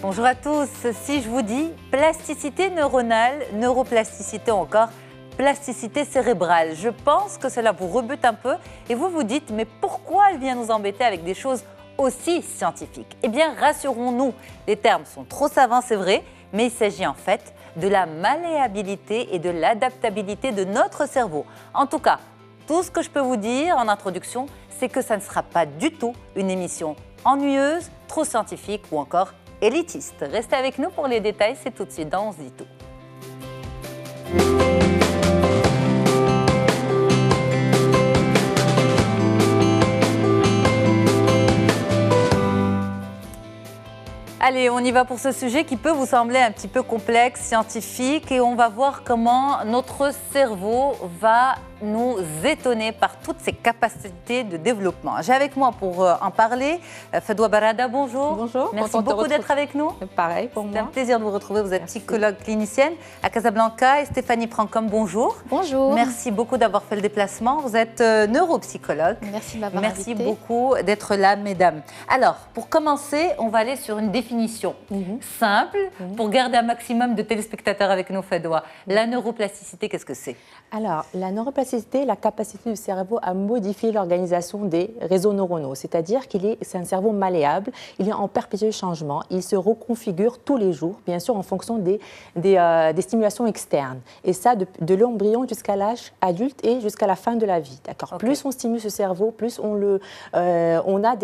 Bonjour à tous. Si je vous dis plasticité neuronale, neuroplasticité ou encore plasticité cérébrale, je pense que cela vous rebute un peu et vous vous dites mais pourquoi elle vient nous embêter avec des choses aussi scientifiques? Eh bien, rassurons-nous, les termes sont trop savants, c'est vrai, mais il s'agit en fait de la malléabilité et de l'adaptabilité de notre cerveau. En tout cas, tout ce que je peux vous dire en introduction, c'est que ça ne sera pas du tout une émission ennuyeuse, trop scientifique ou encore élitiste. Restez avec nous pour les détails, c'est tout de suite dans On se dit tout. Allez, on y va pour ce sujet qui peut vous sembler un petit peu complexe, scientifique, et on va voir comment notre cerveau va nous étonner par toutes ses capacités de développement. J'ai avec moi pour en parler Fedwa Barada, bonjour. Bonjour. Merci beaucoup d'être avec nous. Pareil pour moi. C'est un plaisir de vous retrouver. Vous êtes psychologue clinicienne à Casablanca et Stéphanie Francom, bonjour. Bonjour. Merci beaucoup d'avoir fait le déplacement. Vous êtes neuropsychologue. Merci de m'avoir Merci invitée. beaucoup d'être là, mesdames. Alors, pour commencer, on va aller sur une définition simple pour garder un maximum de téléspectateurs avec nous, Fedwa. La neuroplasticité, qu'est-ce que c'est? Alors, la neuroplasticité est la capacité du cerveau à modifier l'organisation des réseaux neuronaux, c'est-à-dire c'est un cerveau malléable, il est en perpétuel changement, il se reconfigure tous les jours, bien sûr en fonction des stimulations externes. Et ça, de l'embryon jusqu'à l'âge adulte et jusqu'à la fin de la vie. D'accord. Okay. Plus on stimule ce cerveau, plus on a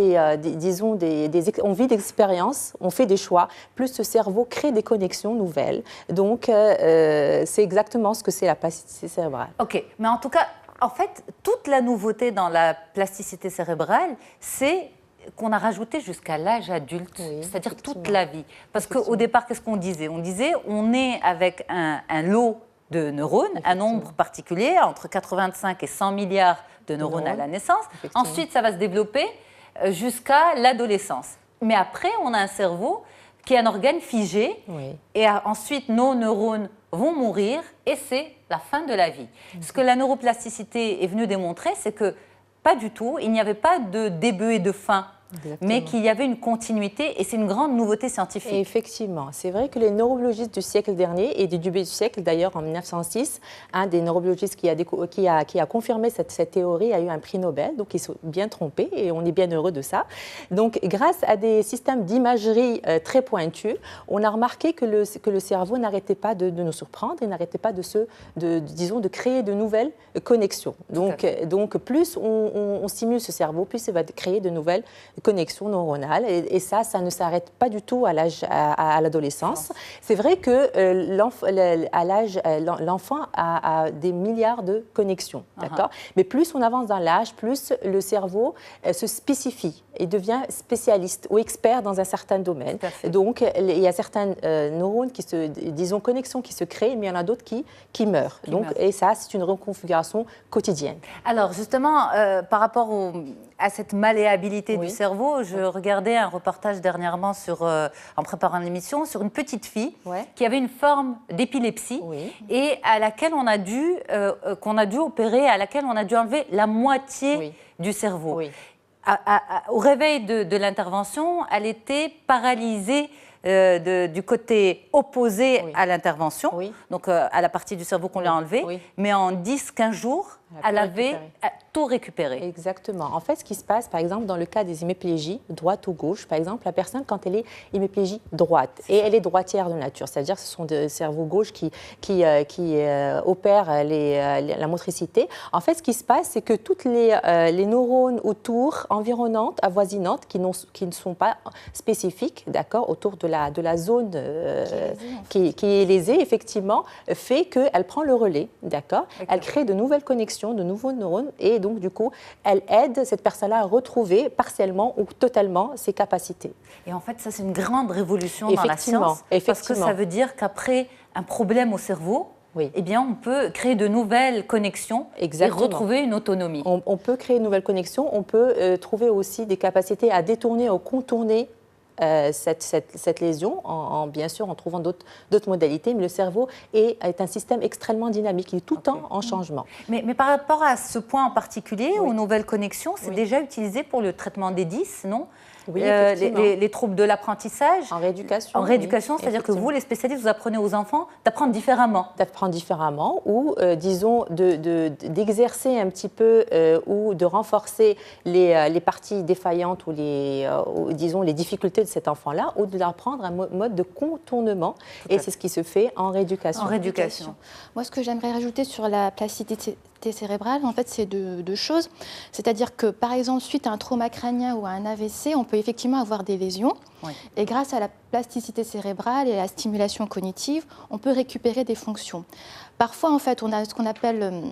on vit des expériences, on fait des choix, plus ce cerveau crée des connexions nouvelles. Donc, c'est exactement ce que c'est la plasticité cérébrale. Ok, mais en tout cas, en fait, toute la nouveauté dans la plasticité cérébrale, c'est qu'on a rajouté jusqu'à l'âge adulte, c'est-à-dire toute la vie. Parce qu'au départ, qu'est-ce qu'on disait? On disait, on est avec un lot de neurones, un nombre particulier, entre 85 et 100 milliards de neurones à la naissance. Ensuite, ça va se développer jusqu'à l'adolescence. Mais après, on a un cerveau qui est un organe figé, et ensuite, nos neurones vont mourir, et c'est la fin de la vie. Ce que la neuroplasticité est venue démontrer, c'est que pas du tout, il n'y avait pas de début et de fin. Exactement. Mais qu'il y avait une continuité, et c'est une grande nouveauté scientifique. Et effectivement, c'est vrai que les neurobiologistes du siècle dernier et du début du siècle, d'ailleurs en 1906, un des neurobiologistes qui a confirmé cette théorie a eu un prix Nobel, donc ils sont bien trompés et on est bien heureux de ça. Donc grâce à des systèmes d'imagerie très pointus, on a remarqué que le cerveau n'arrêtait pas de nous surprendre et n'arrêtait pas de créer de nouvelles connexions. Donc plus on stimule ce cerveau, plus il va créer de nouvelles connexion neuronale et ça ne s'arrête pas du tout à l'adolescence. C'est vrai que à l'âge, l'enfant a des milliards de connexions, d'accord. Mais plus on avance dans l'âge, plus le cerveau se spécifie et devient spécialiste ou expert dans un certain domaine. Donc il y a certains neurones connexions qui se créent, mais il y en a d'autres qui meurent. Et ça, c'est une reconfiguration quotidienne. Alors justement, par rapport à cette malléabilité du cerveau, je regardais un reportage dernièrement en préparant l'émission sur une petite fille qui avait une forme d'épilepsie et à laquelle on a dû opérer, à laquelle on a dû enlever la moitié du cerveau. Au réveil de l'intervention, elle était paralysée du côté opposé à l'intervention, donc à la partie du cerveau qu'on lui a enlevée, mais en 10-15 jours, elle avait tout récupéré. Exactement. En fait, ce qui se passe, par exemple, dans le cas des hémiplégies, droite ou gauche, par exemple, la personne, quand elle est hémiplégie droite, et elle est droitière de nature, c'est-à-dire que ce sont des cerveaux gauches qui opèrent la motricité. En fait, ce qui se passe, c'est que toutes les neurones autour, environnantes, avoisinantes, qui ne sont pas spécifiques, d'accord, autour de la zone qui est lésée, effectivement, fait qu'elle prend le relais, d'accord. Elle crée de nouvelles connexions, de nouveaux neurones, et donc du coup, elle aide cette personne-là à retrouver partiellement ou totalement ses capacités. Et en fait, ça, c'est une grande révolution dans la science, parce que ça veut dire qu'après un problème au cerveau, eh bien, on peut créer de nouvelles connexions et retrouver une autonomie. On peut créer de nouvelles connexions, on peut trouver aussi des capacités à détourner ou contourner cette lésion, bien sûr en trouvant d'autres modalités, mais le cerveau est un système extrêmement dynamique, il est tout le temps en changement. Mais par rapport à ce point en particulier, aux nouvelles connexions, c'est déjà utilisé pour le traitement des 10, non? Oui, effectivement. les troubles de l'apprentissage. En rééducation. En rééducation, oui, c'est-à-dire que vous, les spécialistes, vous apprenez aux enfants d'apprendre différemment. D'apprendre différemment ou, disons, d'exercer un petit peu ou de renforcer les parties défaillantes ou, disons, les difficultés de cet enfant-là ou de l'apprendre un mode de contournement. Et c'est ce qui se fait en rééducation. En rééducation. Moi, ce que j'aimerais rajouter sur la plasticité cérébrale, en fait, c'est deux choses. C'est-à-dire que, par exemple, suite à un trauma crânien ou à un AVC, on peut effectivement avoir des lésions. Oui. Et grâce à la plasticité cérébrale et à la stimulation cognitive, on peut récupérer des fonctions. Parfois, en fait, on a ce qu'on appelle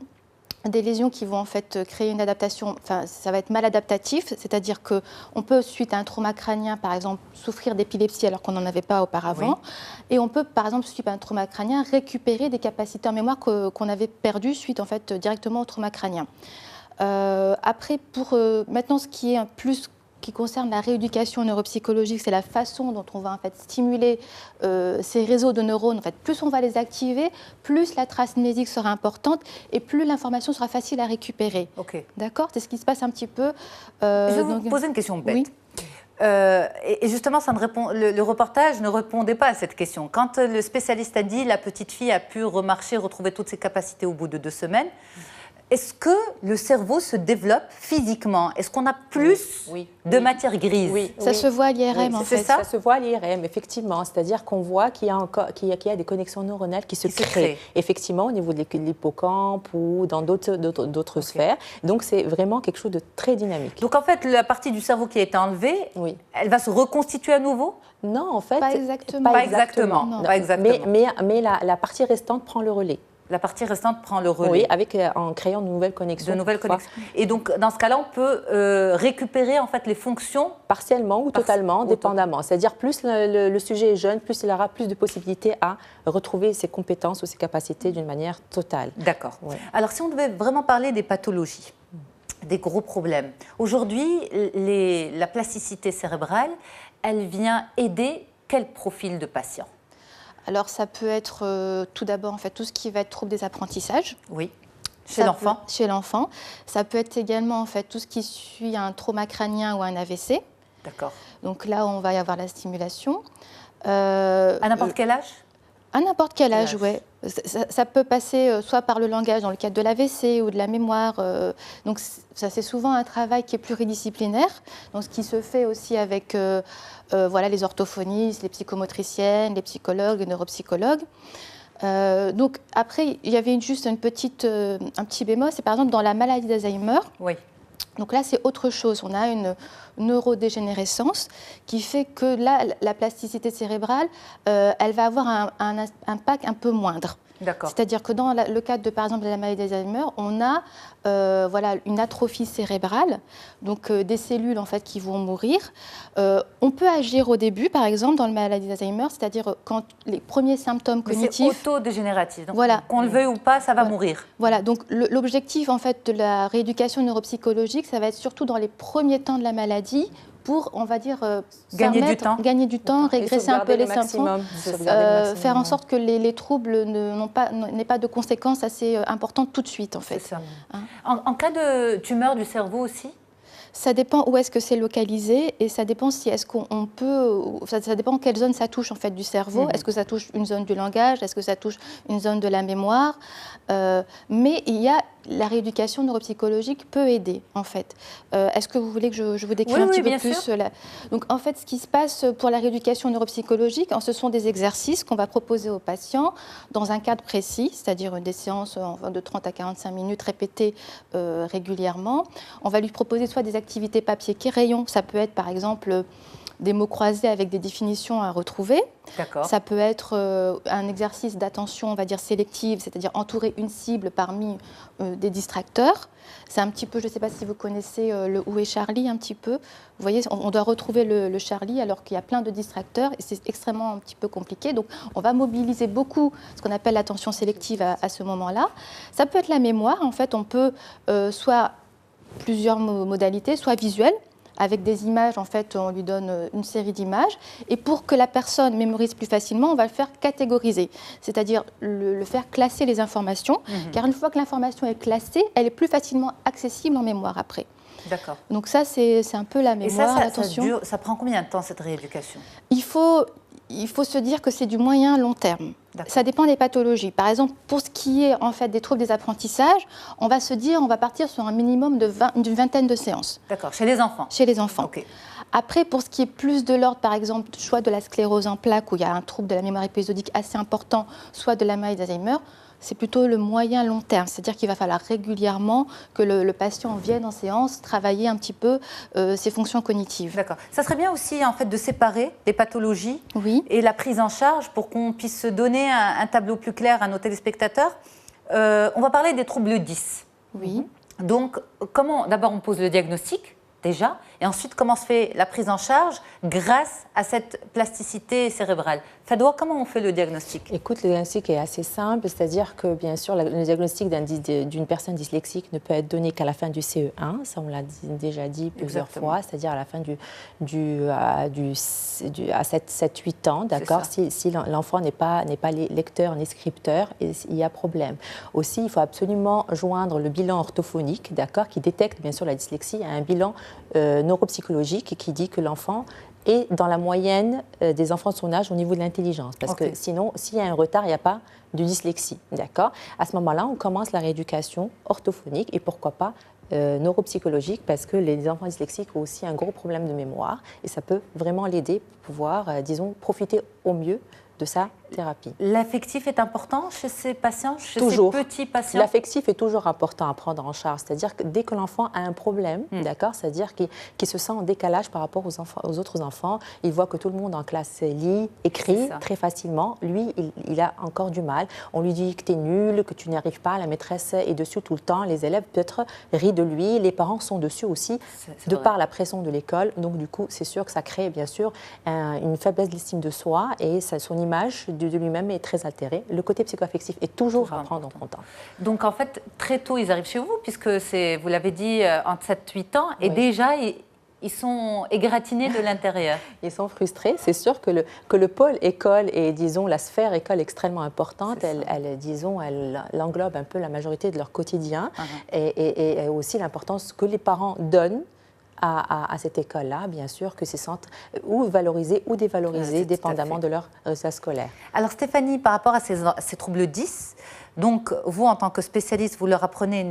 des lésions qui vont en fait créer une adaptation, enfin ça va être maladaptatif, c'est-à-dire qu'on peut, suite à un trauma crânien, par exemple, souffrir d'épilepsie alors qu'on n'en avait pas auparavant. Oui. Et on peut, par exemple, suite à un trauma crânien, récupérer des capacités en mémoire qu'on avait perdues suite en fait directement au trauma crânien. Après, pour maintenant, ce qui est plus qui concerne la rééducation neuropsychologique, c'est la façon dont on va en fait stimuler ces réseaux de neurones. En fait, plus on va les activer, plus la trace mnésique sera importante et plus l'information sera facile à récupérer. Ok. D'accord ? C'est ce qui se passe un petit peu. Je vais vous poser une question bête. Oui. Et justement, le reportage ne répondait pas à cette question. Quand le spécialiste a dit la petite fille a pu remarcher, retrouver toutes ses capacités au bout de 2 semaines, est-ce que le cerveau se développe physiquement? Est-ce qu'on a plus de matière grise? Oui. Ça se voit à l'IRM, en fait. Ça se voit à l'IRM, effectivement. C'est-à-dire qu'on voit qu'il y a des connexions neuronales qui se créent. Effectivement, au niveau de l'hippocampe ou dans d'autres sphères. Donc, c'est vraiment quelque chose de très dynamique. Donc, en fait, la partie du cerveau qui a été enlevée, elle va se reconstituer à nouveau? Non, en fait... Pas exactement. Pas exactement. Non. Pas exactement. Mais la partie restante prend le relais. La partie restante prend le relais. Oui, en créant de nouvelles connexions. De nouvelles connexions. Et donc, dans ce cas-là, on peut récupérer en fait les fonctions partiellement ou totalement, dépendamment. C'est-à-dire, plus le sujet est jeune, plus il aura plus de possibilités à retrouver ses compétences ou ses capacités d'une manière totale. D'accord. Ouais. Alors, si on devait vraiment parler des pathologies, des gros problèmes, aujourd'hui, la plasticité cérébrale, elle vient aider quel profil de patient? Alors, ça peut être tout d'abord en fait, tout ce qui va être trouble des apprentissages. Oui, chez l'enfant. Chez l'enfant. Ça peut être également en fait, tout ce qui suit un trauma crânien ou un AVC. D'accord. Donc là, on va y avoir la stimulation. À n'importe quel âge? À n'importe quel âge, oui. Ça peut passer soit par le langage dans le cadre de l'AVC ou de la mémoire. Donc ça, c'est souvent un travail qui est pluridisciplinaire. Donc ce qui se fait aussi avec les orthophonistes, les psychomotriciennes, les psychologues, les neuropsychologues. Donc après, il y avait juste un petit bémol, c'est par exemple dans la maladie d'Alzheimer. Oui. Donc là, c'est autre chose. On a une neurodégénérescence qui fait que là, la plasticité cérébrale, elle va avoir un impact un peu moindre. D'accord. C'est-à-dire que dans le cadre de, par exemple, de la maladie d'Alzheimer, on a une atrophie cérébrale, donc des cellules en fait qui vont mourir. On peut agir au début, par exemple, dans la maladie d'Alzheimer, c'est-à-dire quand les premiers symptômes cognitifs. C'est autodégénératif. Donc, voilà. Qu'on le veuille ou pas, ça va mourir. Voilà. Donc l'objectif en fait de la rééducation neuropsychologique, ça va être surtout dans les premiers temps de la maladie, pour, on va dire, gagner du temps, régresser un peu les symptômes, faire en sorte que les troubles n'aient pas de conséquences assez importantes tout de suite, en fait. C'est ça. Hein? En cas de tumeur du cerveau aussi? Ça dépend où est-ce que c'est localisé et ça dépend si est-ce qu'on peut, ça dépend quelle zone ça touche en fait du cerveau. Est-ce que ça touche une zone du langage? Est-ce que ça touche une zone de la mémoire? Mais la rééducation neuropsychologique peut aider en fait. Est-ce que vous voulez que je vous décrive un petit peu plus Donc en fait, ce qui se passe pour la rééducation neuropsychologique, ce sont des exercices qu'on va proposer aux patients dans un cadre précis, c'est-à-dire des séances de 30 à 45 minutes répétées régulièrement. On va lui proposer soit des activités papier-crayon, ça peut être par exemple des mots croisés avec des définitions à retrouver. D'accord. Ça peut être un exercice d'attention, on va dire sélective, c'est-à-dire entourer une cible parmi des distracteurs. C'est un petit peu, je ne sais pas si vous connaissez le Où est Charlie un petit peu. Vous voyez, on doit retrouver le Charlie alors qu'il y a plein de distracteurs et c'est extrêmement un petit peu compliqué. Donc, on va mobiliser beaucoup ce qu'on appelle l'attention sélective à ce moment-là. Ça peut être la mémoire. En fait, on peut soit plusieurs modalités, soit visuelles. Avec des images, en fait, on lui donne une série d'images. Et pour que la personne mémorise plus facilement, on va le faire catégoriser. C'est-à-dire le faire classer les informations. Car une fois que l'information est classée, elle est plus facilement accessible en mémoire après. D'accord. Donc ça, c'est un peu la mémoire, l'attention. Ça prend combien de temps, cette rééducation? Il faut se dire que c'est du moyen long terme. Ça dépend des pathologies. Par exemple, pour ce qui est en fait des troubles des apprentissages, on va se dire, on va partir sur un minimum d'une vingtaine de séances. D'accord, chez les enfants? Chez les enfants. Okay. Après, pour ce qui est plus de l'ordre, par exemple, soit de la sclérose en plaques, où il y a un trouble de la mémoire épisodique assez important, soit de la maladie d'Alzheimer, c'est plutôt le moyen long terme. C'est-à-dire qu'il va falloir régulièrement que le patient vienne en séance travailler un petit peu ses fonctions cognitives. D'accord. Ça serait bien aussi en fait de séparer les pathologies et la prise en charge pour qu'on puisse se donner un tableau plus clair à nos téléspectateurs. On va parler des troubles 10. Oui. Donc, d'abord on pose le diagnostic déjà, et ensuite comment se fait la prise en charge grâce à cette plasticité cérébrale. Fadwa, comment on fait le diagnostic? Écoute, le diagnostic est assez simple, c'est-à-dire que bien sûr le diagnostic d'une personne dyslexique ne peut être donné qu'à la fin du CE1, ça on l'a déjà dit plusieurs fois, c'est-à-dire à la fin à 7-8 ans, d'accord. Si l'enfant n'est pas lecteur ni scripteur, il y a problème. Aussi, il faut absolument joindre le bilan orthophonique, d'accord, qui détecte bien sûr la dyslexie. Il y a un bilan neuropsychologique qui dit que l'enfant est dans la moyenne des enfants de son âge au niveau de l'intelligence. Parce que sinon, s'il y a un retard, il n'y a pas de dyslexie. D'accord ? À ce moment-là, on commence la rééducation orthophonique et pourquoi pas neuropsychologique, parce que les enfants dyslexiques ont aussi un gros problème de mémoire et ça peut vraiment l'aider pour pouvoir, disons, profiter au mieux de sa thérapie. L'affectif est important chez ces patients, chez toujours. Ces petits patients? L'affectif est toujours important à prendre en charge. C'est-à-dire que dès que l'enfant a un problème, d'accord, c'est-à-dire qu'il se sent en décalage par rapport aux autres enfants, il voit que tout le monde en classe lit, écrit très facilement. Lui, il a encore du mal. On lui dit que tu es nul, que tu n'y arrives pas, la maîtresse est dessus tout le temps, les élèves peut-être rient de lui, les parents sont dessus aussi, par la pression de l'école. Donc du coup, c'est sûr que ça crée bien sûr une faiblesse de l'estime de soi et son image de lui-même est très altérée. Le côté psychoaffectif est toujours à prendre en compte. Donc en fait, très tôt, ils arrivent chez vous, puisque vous l'avez dit, entre 7-8 ans, et déjà, ils sont égratignés de l'intérieur. Ils sont frustrés. C'est sûr que le pôle école et, disons, la sphère école est extrêmement importante. Elle englobe un peu la majorité de leur quotidien et aussi l'importance que les parents donnent à cette école-là, bien sûr, que se sentent ou valorisés ou dévalorisés, dépendamment de leur résultat scolaire. Alors Stéphanie, par rapport à ces troubles 10, donc vous, en tant que spécialiste, vous leur apprenez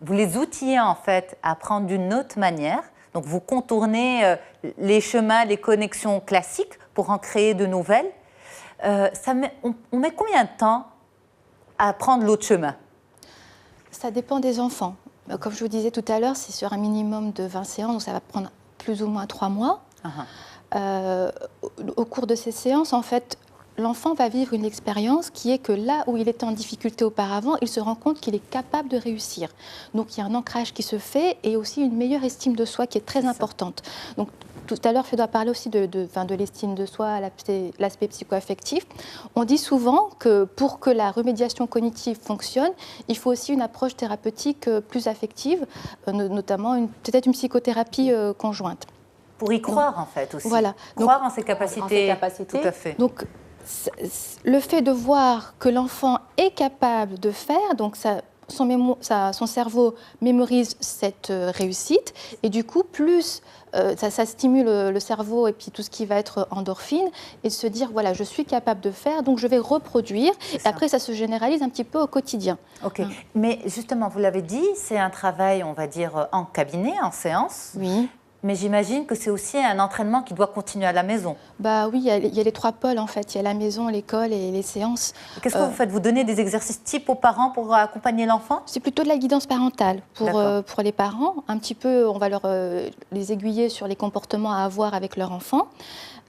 vous les outillez en fait à apprendre d'une autre manière. Donc vous contournez les chemins, les connexions classiques pour en créer de nouvelles. On met combien de temps à prendre l'autre chemin? Ça dépend des enfants. Comme je vous disais tout à l'heure, c'est sur un minimum de 20 séances, donc ça va prendre plus ou moins 3 mois. Au cours de ces séances, en fait, l'enfant va vivre une expérience qui est que là où il était en difficulté auparavant, il se rend compte qu'il est capable de réussir. Donc il y a un ancrage qui se fait et aussi une meilleure estime de soi qui est très importante. Donc, tout à l'heure, Fedwa parlait aussi de l'estime de soi, l'aspect psychoaffectif. On dit souvent que pour que la remédiation cognitive fonctionne, il faut aussi une approche thérapeutique plus affective, notamment peut-être une psychothérapie conjointe. Pour y croire, en fait, aussi. Voilà. Croire en ses capacités. Tout à fait. Donc, le fait de voir que l'enfant est capable de faire, donc son cerveau mémorise cette réussite, et du coup, plus ça stimule le cerveau et puis tout ce qui va être endorphine, et de se dire, voilà, je suis capable de faire, donc je vais reproduire, et après, ça se généralise un petit peu au quotidien. Ok, mais justement, vous l'avez dit, c'est un travail, on va dire, en cabinet, en séance. Oui. Mais j'imagine que c'est aussi un entraînement qui doit continuer à la maison. Bah oui, il y a les 3 pôles en fait. Il y a la maison, l'école et les séances. Qu'est-ce que vous faites? Vous donnez des exercices types aux parents pour accompagner l'enfant? C'est plutôt de la guidance parentale pour les parents. Un petit peu, on va les aiguiller sur les comportements à avoir avec leur enfant.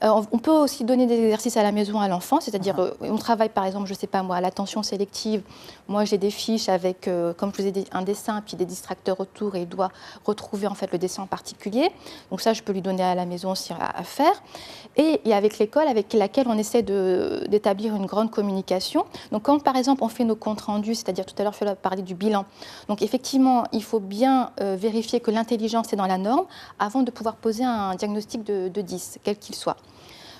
On peut aussi donner des exercices à la maison à l'enfant, c'est-à-dire on travaille par exemple, je ne sais pas moi, à l'attention sélective. Moi j'ai des fiches avec, comme je vous ai dit, un dessin puis des distracteurs autour et il doit retrouver en fait le dessin en particulier. Donc ça je peux lui donner à la maison aussi à faire. Et avec l'école avec laquelle on essaie d'établir une grande communication. Donc quand par exemple on fait nos comptes rendus, c'est-à-dire tout à l'heure je vais parler du bilan. Donc effectivement il faut bien vérifier que l'intelligence est dans la norme avant de pouvoir poser un diagnostic de 10, quel qu'il soit.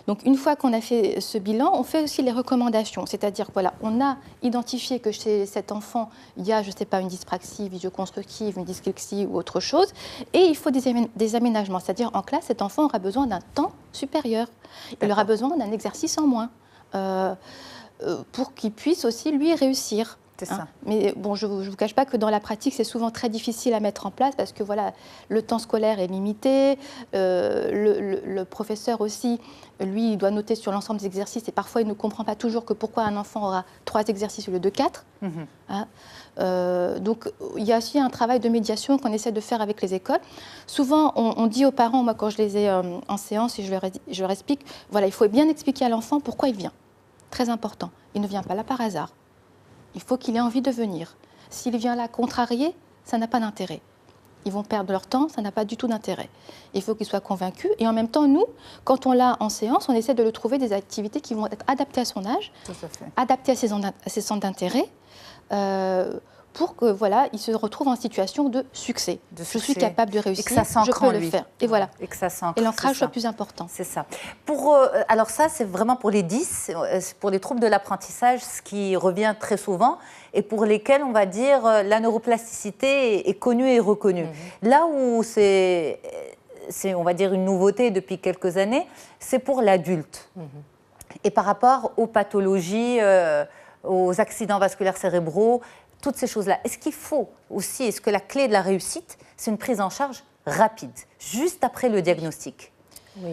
Donc, une fois qu'on a fait ce bilan, on fait aussi les recommandations. C'est-à-dire que voilà, on a identifié que chez cet enfant, il y a, je ne sais pas, une dyspraxie visio-constructive, une dyslexie ou autre chose, et il faut des aménagements. C'est-à-dire, en classe, cet enfant aura besoin d'un temps supérieur. Il aura besoin d'un exercice en moins pour qu'il puisse aussi, lui, réussir. Ça. Mais bon, je ne vous cache pas que dans la pratique, c'est souvent très difficile à mettre en place parce que voilà, le temps scolaire est limité, le professeur aussi, lui, il doit noter sur l'ensemble des exercices et parfois il ne comprend pas toujours que pourquoi un enfant aura 3 exercices au lieu de 4. Donc il y a aussi un travail de médiation qu'on essaie de faire avec les écoles. Souvent, on dit aux parents, moi quand je les ai en séance et je leur explique, voilà, il faut bien expliquer à l'enfant pourquoi il vient. Très important, il ne vient pas là par hasard. Il faut qu'il ait envie de venir. S'il vient là contrarié, ça n'a pas d'intérêt. Ils vont perdre leur temps, ça n'a pas du tout d'intérêt. Il faut qu'il soit convaincu. Et en même temps, nous, quand on l'a en séance, on essaie de le trouver des activités qui vont être adaptées à son âge, adaptées à ses centres d'intérêt, pour que voilà, il se retrouve en situation de succès. Je suis capable de réussir, je peux le faire. Et voilà. Et que ça s'ancre. Et l'ancrage soit plus important. C'est ça. Alors ça, c'est vraiment pour les 10, pour les troubles de l'apprentissage, ce qui revient très souvent, et pour lesquels, on va dire, la neuroplasticité est connue et reconnue. Là où c'est, on va dire, une nouveauté depuis quelques années, c'est pour l'adulte. Et par rapport aux pathologies, aux accidents vasculaires cérébraux, toutes ces choses-là. Est-ce qu'il faut aussi, est-ce que la clé de la réussite, c'est une prise en charge rapide, juste après le diagnostic? Oui,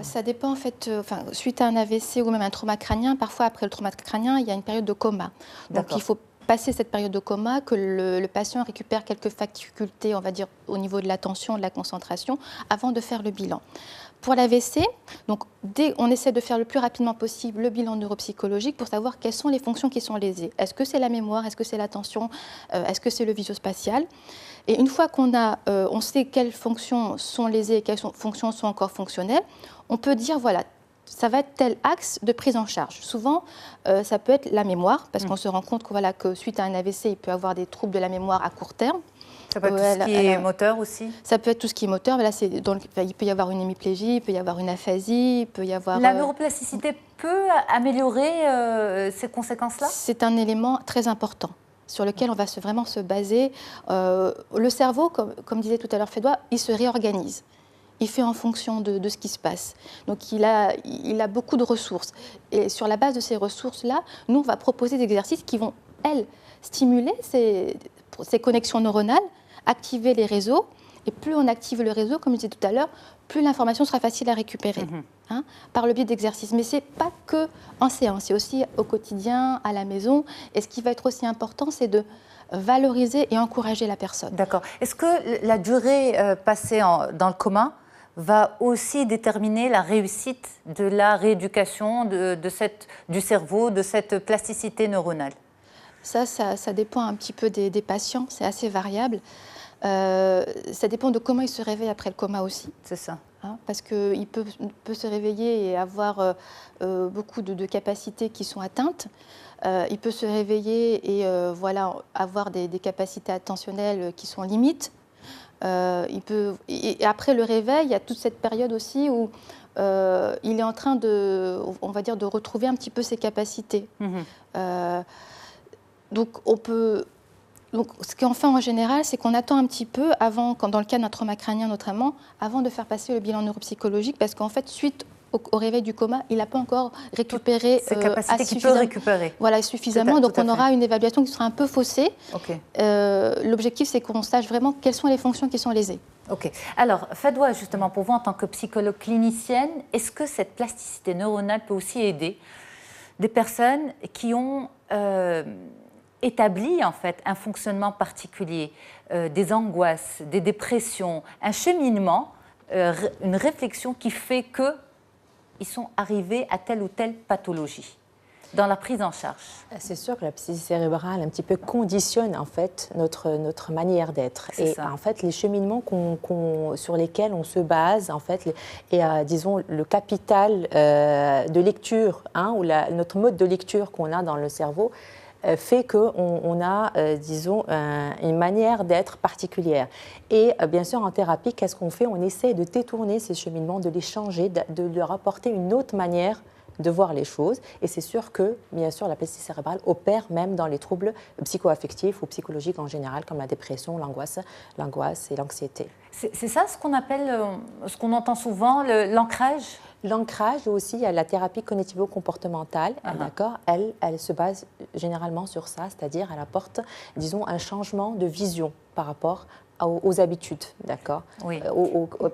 ça dépend en fait, suite à un AVC ou même un trauma crânien, parfois après le trauma crânien, il y a une période de coma. Donc il faut passer cette période de coma, que le patient récupère quelques facultés, on va dire, au niveau de l'attention, de la concentration, avant de faire le bilan. Pour l'AVC, donc, on essaie de faire le plus rapidement possible le bilan neuropsychologique pour savoir quelles sont les fonctions qui sont lésées. Est-ce que c'est la mémoire? Est-ce que c'est l'attention? Est-ce que c'est le visuospatial? Et une fois on sait quelles fonctions sont lésées et quelles fonctions sont encore fonctionnelles, on peut dire, voilà, ça va être tel axe de prise en charge. Souvent, ça peut être la mémoire, parce qu'on se rend compte que suite à un AVC, il peut y avoir des troubles de la mémoire à court terme. Ça peut être tout ce qui est moteur aussi? Ça peut être tout ce qui est moteur. Là, il peut y avoir une hémiplégie, il peut y avoir une aphasie, il peut y avoir... La neuroplasticité peut améliorer ces conséquences-là? C'est un élément très important sur lequel on va vraiment se baser. Le cerveau, comme disait tout à l'heure Fedwa, il se réorganise. Il fait en fonction de ce qui se passe. Donc, il a beaucoup de ressources. Et sur la base de ces ressources-là, nous, on va proposer des exercices qui vont, stimuler ces connexions neuronales, activer les réseaux, et plus on active le réseau, comme je disais tout à l'heure, plus l'information sera facile à récupérer par le biais d'exercices. Mais ce n'est pas que en séance, c'est aussi au quotidien, à la maison. Et ce qui va être aussi important, c'est de valoriser et encourager la personne. D'accord. Est-ce que la durée passée dans le coma va aussi déterminer la réussite de la rééducation du cerveau, de cette plasticité neuronale? Ça dépend un petit peu des patients, c'est assez variable. Ça dépend de comment il se réveille après le coma aussi. C'est ça. Parce qu'il peut se réveiller et avoir beaucoup de capacités qui sont atteintes. Il peut se réveiller et avoir des capacités attentionnelles qui sont limites. Et après le réveil, il y a toute cette période aussi où il est en train de retrouver un petit peu ses capacités. Donc, ce qu'on fait en général, c'est qu'on attend un petit peu avant, dans le cas d'un trauma crânien notamment, avant de faire passer le bilan neuropsychologique, parce qu'en fait, suite au réveil du coma, il n'a pas encore récupéré ses capacités qu'il peut récupérer. Voilà, suffisamment. Donc, on aura une évaluation qui sera un peu faussée. Okay. L'objectif, c'est qu'on sache vraiment quelles sont les fonctions qui sont lésées. Ok. Alors, Fedwa, justement, pour vous, en tant que psychologue clinicienne, est-ce que cette plasticité neuronale peut aussi aider des personnes qui ont établi en fait un fonctionnement particulier, des angoisses, des dépressions, un cheminement, une réflexion qui fait qu'ils sont arrivés à telle ou telle pathologie dans la prise en charge? C'est sûr que la plasticité cérébrale un petit peu conditionne en fait notre manière d'être. Et en fait, les cheminements sur lesquels on se base en fait, disons le capital de lecture, ou notre mode de lecture qu'on a dans le cerveau, fait qu'on a, disons, une manière d'être particulière. Et bien sûr, en thérapie, qu'est-ce qu'on fait? On essaie de détourner ces cheminements, de les changer, de leur apporter une autre manière de voir les choses. Et c'est sûr que, bien sûr, la plasticité cérébrale opère même dans les troubles psychoaffectifs ou psychologiques en général, comme la dépression, l'angoisse et l'anxiété. C'est ça ce qu'on appelle, ce qu'on entend souvent, l'ancrage? L'ancrage aussi, il y a la thérapie cognitivo-comportementale, d'accord. Elle se base généralement sur ça, c'est-à-dire elle apporte, disons, un changement de vision par rapport aux habitudes, d'accord. Oui.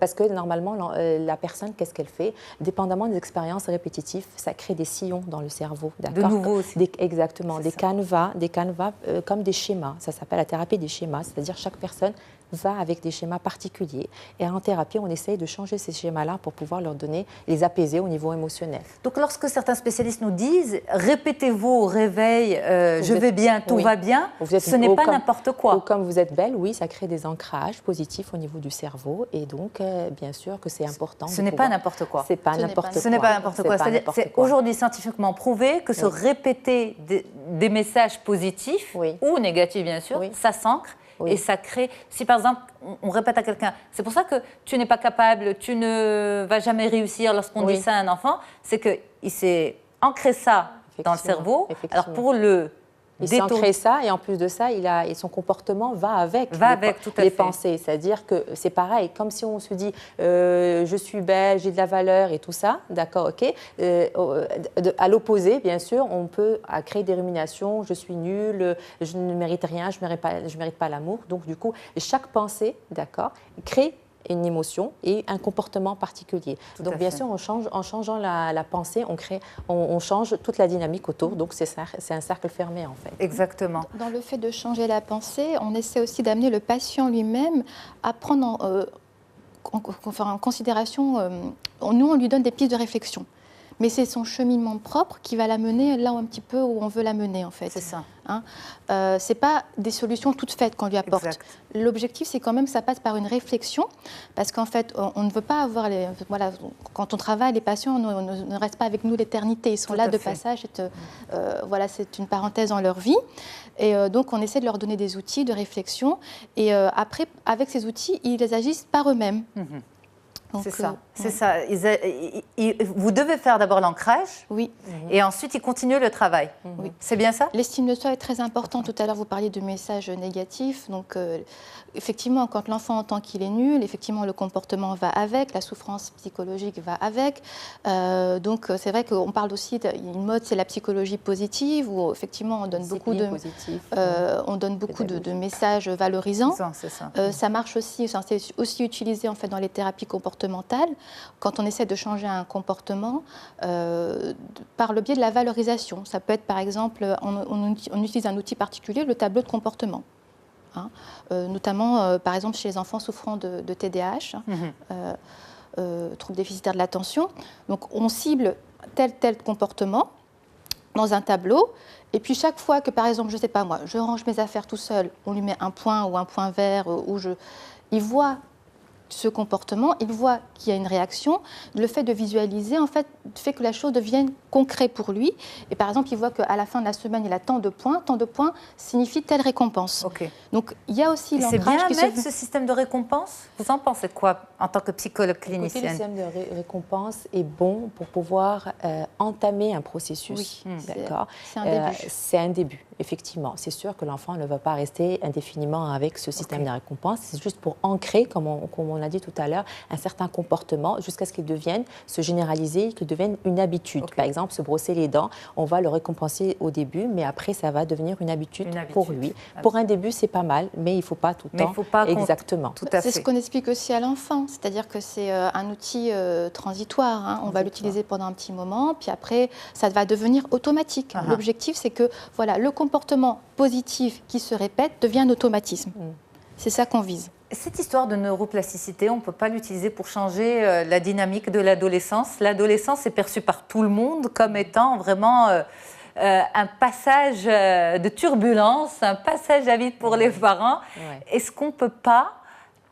Parce que normalement, la personne, qu'est-ce qu'elle fait? Dépendamment des expériences répétitives, ça crée des sillons dans le cerveau, d'accord. De nouveau aussi. Exactement, des canevas comme des schémas. Ça s'appelle la thérapie des schémas, c'est-à-dire chaque personne va avec des schémas particuliers. Et en thérapie, on essaye de changer ces schémas-là pour pouvoir leur donner, les apaiser au niveau émotionnel. Donc, lorsque certains spécialistes nous disent « répétez-vous au réveil, je vais bien, tout va bien », ce n'est pas n'importe quoi. Ou comme vous êtes belle, oui, ça crée des ancrages positifs au niveau du cerveau. Et donc, bien sûr que c'est important. Ce n'est pas n'importe quoi. C'est pas n'importe quoi. Ce n'est pas n'importe quoi. C'est aujourd'hui scientifiquement prouvé que se répéter des messages positifs, ou négatifs bien sûr, ça s'ancre. Oui. Et ça crée, si par exemple on répète à quelqu'un, c'est pour ça que tu n'es pas capable, tu ne vas jamais réussir lorsqu'on dit ça à un enfant, c'est qu'il s'est ancré ça dans le cerveau. Alors pour il s'est ancré ça et en plus de ça, son comportement va avec les pensées. C'est-à-dire que c'est pareil, comme si on se dit je suis belle, j'ai de la valeur et tout ça, d'accord, ok. À l'opposé, bien sûr, on peut créer des ruminations, je suis nulle, je ne mérite rien, je ne mérite pas l'amour. Donc du coup, chaque pensée, d'accord, crée une émotion et un comportement particulier. Donc bien sûr, en changeant la pensée, on change toute la dynamique autour. Donc c'est un cercle fermé en fait. Exactement. Dans le fait de changer la pensée, on essaie aussi d'amener le patient lui-même à prendre en considération. Nous, on lui donne des pistes de réflexion. Mais c'est son cheminement propre qui va l'amener là un petit peu où on veut l'amener en fait. C'est ça. Hein, c'est pas des solutions toutes faites qu'on lui apporte. Exact. L'objectif, c'est quand même que ça passe par une réflexion, parce qu'en fait, on ne veut pas avoir quand on travaille, les patients ne restent pas avec nous l'éternité. Ils sont là de passage. C'est une parenthèse dans leur vie. Et donc, on essaie de leur donner des outils de réflexion. Et après, avec ces outils, ils agissent par eux-mêmes. C'est ça, c'est ça. Vous devez faire d'abord l'ancrage, et ensuite ils continuent le travail. Oui. C'est bien ça? L'estime de soi est très importante. Tout à l'heure, vous parliez de messages négatifs. Donc, effectivement, quand l'enfant entend qu'il est nul, effectivement, le comportement va avec, la souffrance psychologique va avec. Donc, c'est vrai qu'on parle aussi d'une mode, c'est la psychologie positive, où effectivement, on donne beaucoup de messages valorisants. C'est ça. Ça marche aussi, c'est aussi utilisé en fait dans les thérapies comportementales, quand on essaie de changer un comportement par le biais de la valorisation. Ça peut être par exemple, on utilise un outil particulier, le tableau de comportement. Notamment par exemple chez les enfants souffrant de TDAH, troubles déficitaires de l'attention. Donc on cible tel comportement dans un tableau, et puis chaque fois que par exemple, je ne sais pas moi, je range mes affaires tout seul, on lui met un point ou un point vert, il voit ce comportement, il voit qu'il y a une réaction. Le fait de visualiser, en fait, fait que la chose devienne concrète pour lui. Et par exemple, il voit qu'à la fin de la semaine, il a tant de points signifie telle récompense. Okay. Donc, il y a aussi l'ancrage. C'est bien à mettre ce système de récompense? Vous en pensez quoi en tant que psychologue clinicienne? Le système de récompense est bon pour pouvoir entamer un processus. Oui, d'accord. C'est un début. C'est un début, effectivement. C'est sûr que l'enfant ne va pas rester indéfiniment avec ce système de récompense. C'est juste pour ancrer, comme on a dit tout à l'heure, un certain comportement jusqu'à ce qu'il devienne, se généraliser, qu'il devienne une habitude. Par exemple, se brosser les dents, on va le récompenser au début, mais après, ça va devenir une habitude pour lui. Pour un début, c'est pas mal, mais il ne faut pas tout le temps. Il faut pas exactement. Tout à fait. C'est ce qu'on explique aussi à l'enfant, c'est-à-dire que c'est un outil transitoire. On va l'utiliser pendant un petit moment, puis après, ça va devenir automatique. L'objectif, c'est que le comportement positif qui se répète devient un automatisme. C'est ça qu'on vise. Cette histoire de neuroplasticité, on ne peut pas l'utiliser pour changer la dynamique de l'adolescence. L'adolescence est perçue par tout le monde comme étant vraiment un passage de turbulence, un passage à vide pour les parents. Est-ce qu'on ne peut pas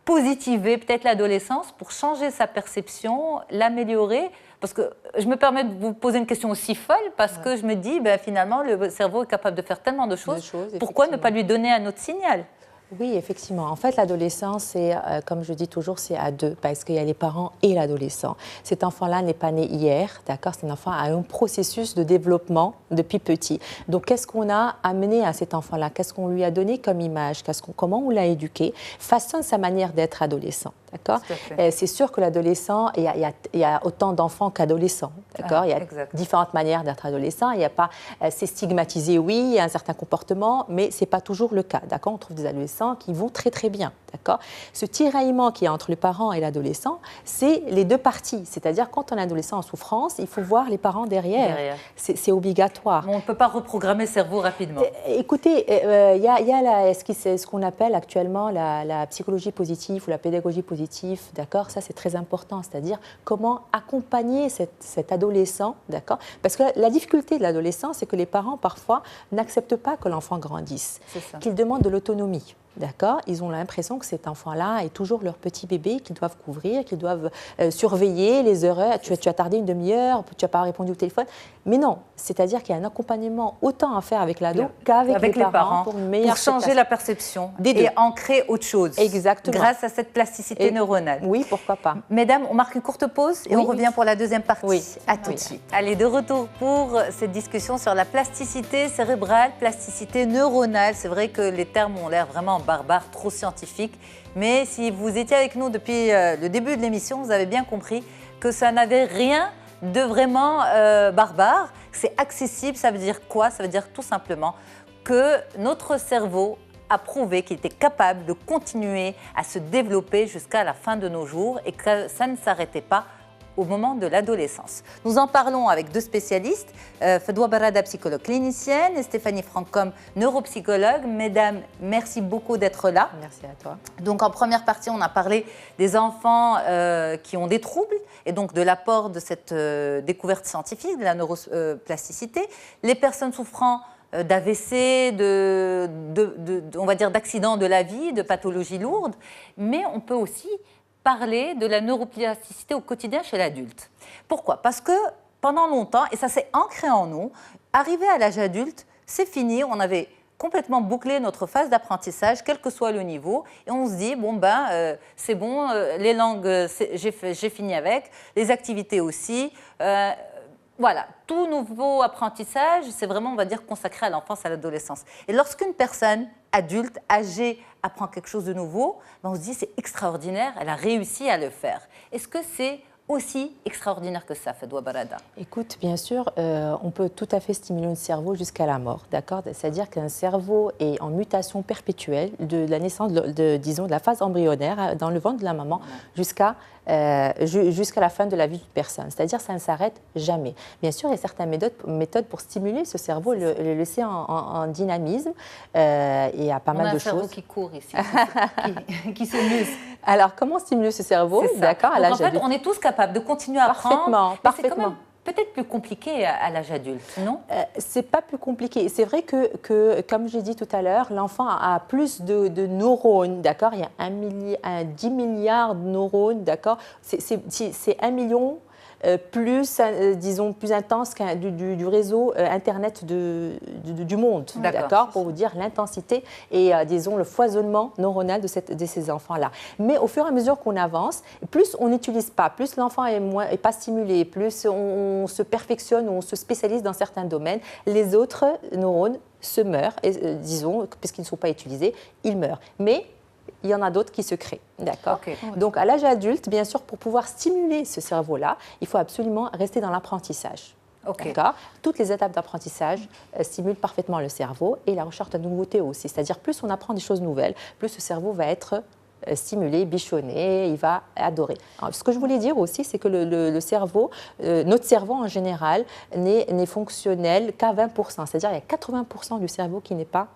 positiver peut-être l'adolescence pour changer sa perception, l'améliorer, Parce que je me permets de vous poser une question aussi folle, parce que je me dis, finalement, le cerveau est capable de faire tellement de choses. Pourquoi ne pas lui donner un autre signal ? Oui, effectivement. En fait, l'adolescence, c'est, comme je dis toujours, c'est à deux, parce qu'il y a les parents et l'adolescent. Cet enfant-là n'est pas né hier, d'accord? C'est un enfant à un processus de développement depuis petit. Donc, qu'est-ce qu'on a amené à cet enfant-là? Qu'est-ce qu'on lui a donné comme image? Comment on l'a éduqué? Façonne sa manière d'être adolescent, d'accord? C'est sûr que l'adolescent, il y a autant d'enfants qu'adolescents, d'accord? Il y a différentes manières d'être adolescent. Il n'y a pas, c'est stigmatisé, oui, il y a un certain comportement, mais ce n'est pas toujours le cas, d'accord? On trouve des adolescents qui vont très très bien, d'accord? Ce tiraillement qu'il y a entre le parent et l'adolescent, c'est les deux parties. C'est-à-dire quand on est adolescent en souffrance, il faut voir les parents derrière. C'est obligatoire. On ne peut pas reprogrammer le cerveau rapidement. Écoutez, il y a ce qu'on appelle actuellement la psychologie positive ou la pédagogie positive, d'accord? Ça, c'est très important. C'est-à-dire comment accompagner cet adolescent, d'accord? Parce que la difficulté de l'adolescent, c'est que les parents, parfois, n'acceptent pas que l'enfant grandisse, qu'ils demandent de l'autonomie. D'accord? Ils ont l'impression que cet enfant-là est toujours leur petit bébé qu'ils doivent couvrir, qu'ils doivent surveiller les erreurs. Tu as tardé une demi-heure, tu n'as pas répondu au téléphone. Mais non, c'est-à-dire qu'il y a un accompagnement autant à faire avec l'ado qu'avec les parents pour une meilleure changer la perception et ancrer autre chose. Exactement. Grâce à cette plasticité neuronale. Oui, pourquoi pas. Mesdames, on marque une courte pause et on revient pour la deuxième partie. Oui. À tout de suite. Allez, de retour pour cette discussion sur la plasticité cérébrale, plasticité neuronale. C'est vrai que les termes ont l'air vraiment barbares, trop scientifiques. Mais si vous étiez avec nous depuis le début de l'émission, vous avez bien compris que ça n'avait rien de vraiment barbare. C'est accessible. Ça veut dire quoi? Ça veut dire tout simplement que notre cerveau a prouvé qu'il était capable de continuer à se développer jusqu'à la fin de nos jours et que ça ne s'arrêtait pas au moment de l'adolescence. Nous en parlons avec deux spécialistes, Fadwa Barada, psychologue clinicienne, et Stéphanie Francom, neuropsychologue. Mesdames, merci beaucoup d'être là. Merci à toi. Donc en première partie, on a parlé des enfants qui ont des troubles et donc de l'apport de cette découverte scientifique de la neuroplasticité. Les personnes souffrant d'AVC, on va dire d'accidents de la vie, de pathologies lourdes, mais on peut aussi parler de la neuroplasticité au quotidien chez l'adulte. Pourquoi? Parce que pendant longtemps, et ça s'est ancré en nous, arrivé à l'âge adulte, c'est fini, on avait complètement bouclé notre phase d'apprentissage, quel que soit le niveau, et on se dit, c'est bon, les langues, j'ai fini avec, les activités aussi. Voilà, tout nouveau apprentissage, c'est vraiment, on va dire, consacré à l'enfance, à l'adolescence. Et lorsqu'une personne adulte, âgée, apprend quelque chose de nouveau, on se dit, c'est extraordinaire, elle a réussi à le faire. Est-ce que c'est aussi extraordinaire que ça, Fadwa Barada? Écoute, bien sûr, on peut tout à fait stimuler le cerveau jusqu'à la mort, d'accord? C'est-à-dire qu'un cerveau est en mutation perpétuelle de la naissance, disons, de la phase embryonnaire dans le ventre de la maman jusqu'à la fin de la vie d'une personne. C'est-à-dire que ça ne s'arrête jamais. Bien sûr, il y a certaines méthodes pour stimuler ce cerveau, le laisser en dynamisme. Il y a pas mal de choses. On a un cerveau qui court ici, qui se muscle. Alors, comment stimuler ce cerveau? D'accord, à l'âge adulte. En fait, on est tous capables de continuer à apprendre. Parfaitement. C'est quand même peut-être plus compliqué à l'âge adulte, non? C'est pas plus compliqué. C'est vrai que, comme j'ai dit tout à l'heure, l'enfant a plus de neurones, d'accord? Il y a 10 milliards de neurones, d'accord? C'est 1 million plus, disons, plus intense du réseau Internet du monde, d'accord, pour vous dire l'intensité et, disons, le foisonnement neuronal de ces enfants-là. Mais au fur et à mesure qu'on avance, plus on n'utilise pas, plus l'enfant est pas stimulé, plus on se perfectionne, on se spécialise dans certains domaines, les autres neurones se meurent, disons, puisqu'ils ne sont pas utilisés, ils meurent. Mais il y en a d'autres qui se créent, d'accord? Donc, à l'âge adulte, bien sûr, pour pouvoir stimuler ce cerveau-là, il faut absolument rester dans l'apprentissage. D'accord? Toutes les étapes d'apprentissage stimulent parfaitement le cerveau et la recherche de nouveautés aussi. C'est-à-dire, plus on apprend des choses nouvelles, plus ce cerveau va être stimulé, bichonné, il va adorer. Alors, ce que je voulais dire aussi, c'est que le cerveau, notre cerveau en général, n'est fonctionnel qu'à 20%. C'est-à-dire, il y a 80% du cerveau qui n'est pas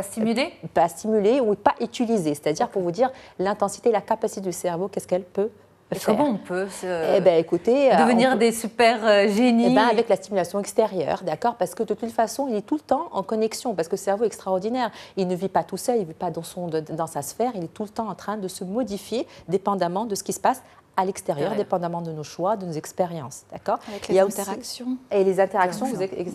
stimulé ou pas utilisé. C'est-à-dire, pour vous dire, l'intensité, la capacité du cerveau, qu'est-ce qu'elle peut faire. Comment on peut devenir des super génies avec la stimulation extérieure, d'accord? Parce que de toute façon, il est tout le temps en connexion, parce que le cerveau est extraordinaire. Il ne vit pas tout seul, il ne vit pas dans sa sphère, il est tout le temps en train de se modifier dépendamment de ce qui se passe à l'extérieur, dépendamment de nos choix, de nos expériences. D'accord ? Avec les interactions. Et les interactions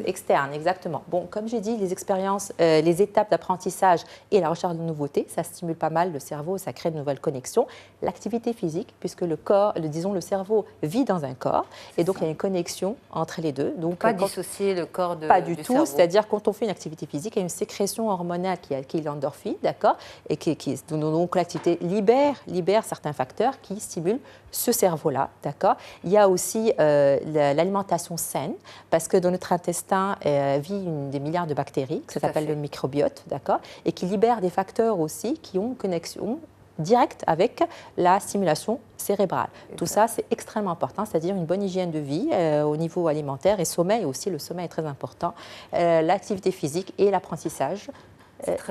externes, exactement. Bon, comme j'ai dit, les expériences, les étapes d'apprentissage et la recherche de nouveautés, ça stimule pas mal le cerveau, ça crée de nouvelles connexions. L'activité physique, puisque le corps, disons le cerveau vit dans un corps, et donc il y a une connexion entre les deux. Donc, pas dissocier le corps du tout, c'est-à-dire quand on fait une activité physique, il y a une sécrétion hormonale qui est l'endorphine, d'accord, et donc l'activité libère certains facteurs qui stimulent ce cerveau-là, d'accord. Il y a aussi l'alimentation saine, parce que dans notre intestin vit des milliards de bactéries, ça s'appelle le microbiote, d'accord, et qui libère des facteurs aussi qui ont une connexion directe avec la stimulation cérébrale. Tout ça, c'est extrêmement important, c'est-à-dire une bonne hygiène de vie au niveau alimentaire et sommeil aussi, le sommeil est très important, l'activité physique et l'apprentissage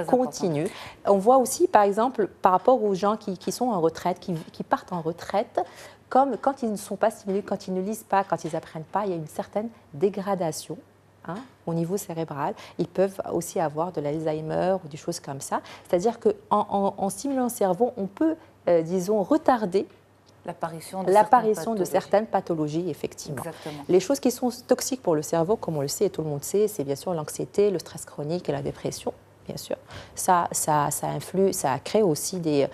continue. On voit aussi, par exemple, par rapport aux gens qui sont en retraite, qui partent en retraite, comme quand ils ne sont pas stimulés, quand ils ne lisent pas, quand ils n'apprennent pas, il y a une certaine dégradation au niveau cérébral. Ils peuvent aussi avoir de l'Alzheimer ou des choses comme ça. C'est-à-dire qu'en stimulant le cerveau, on peut, disons, retarder l'apparition de certaines pathologies, effectivement. Exactement. Les choses qui sont toxiques pour le cerveau, comme on le sait et tout le monde sait, c'est bien sûr l'anxiété, le stress chronique et la dépression. Bien sûr, ça influe, ça crée aussi des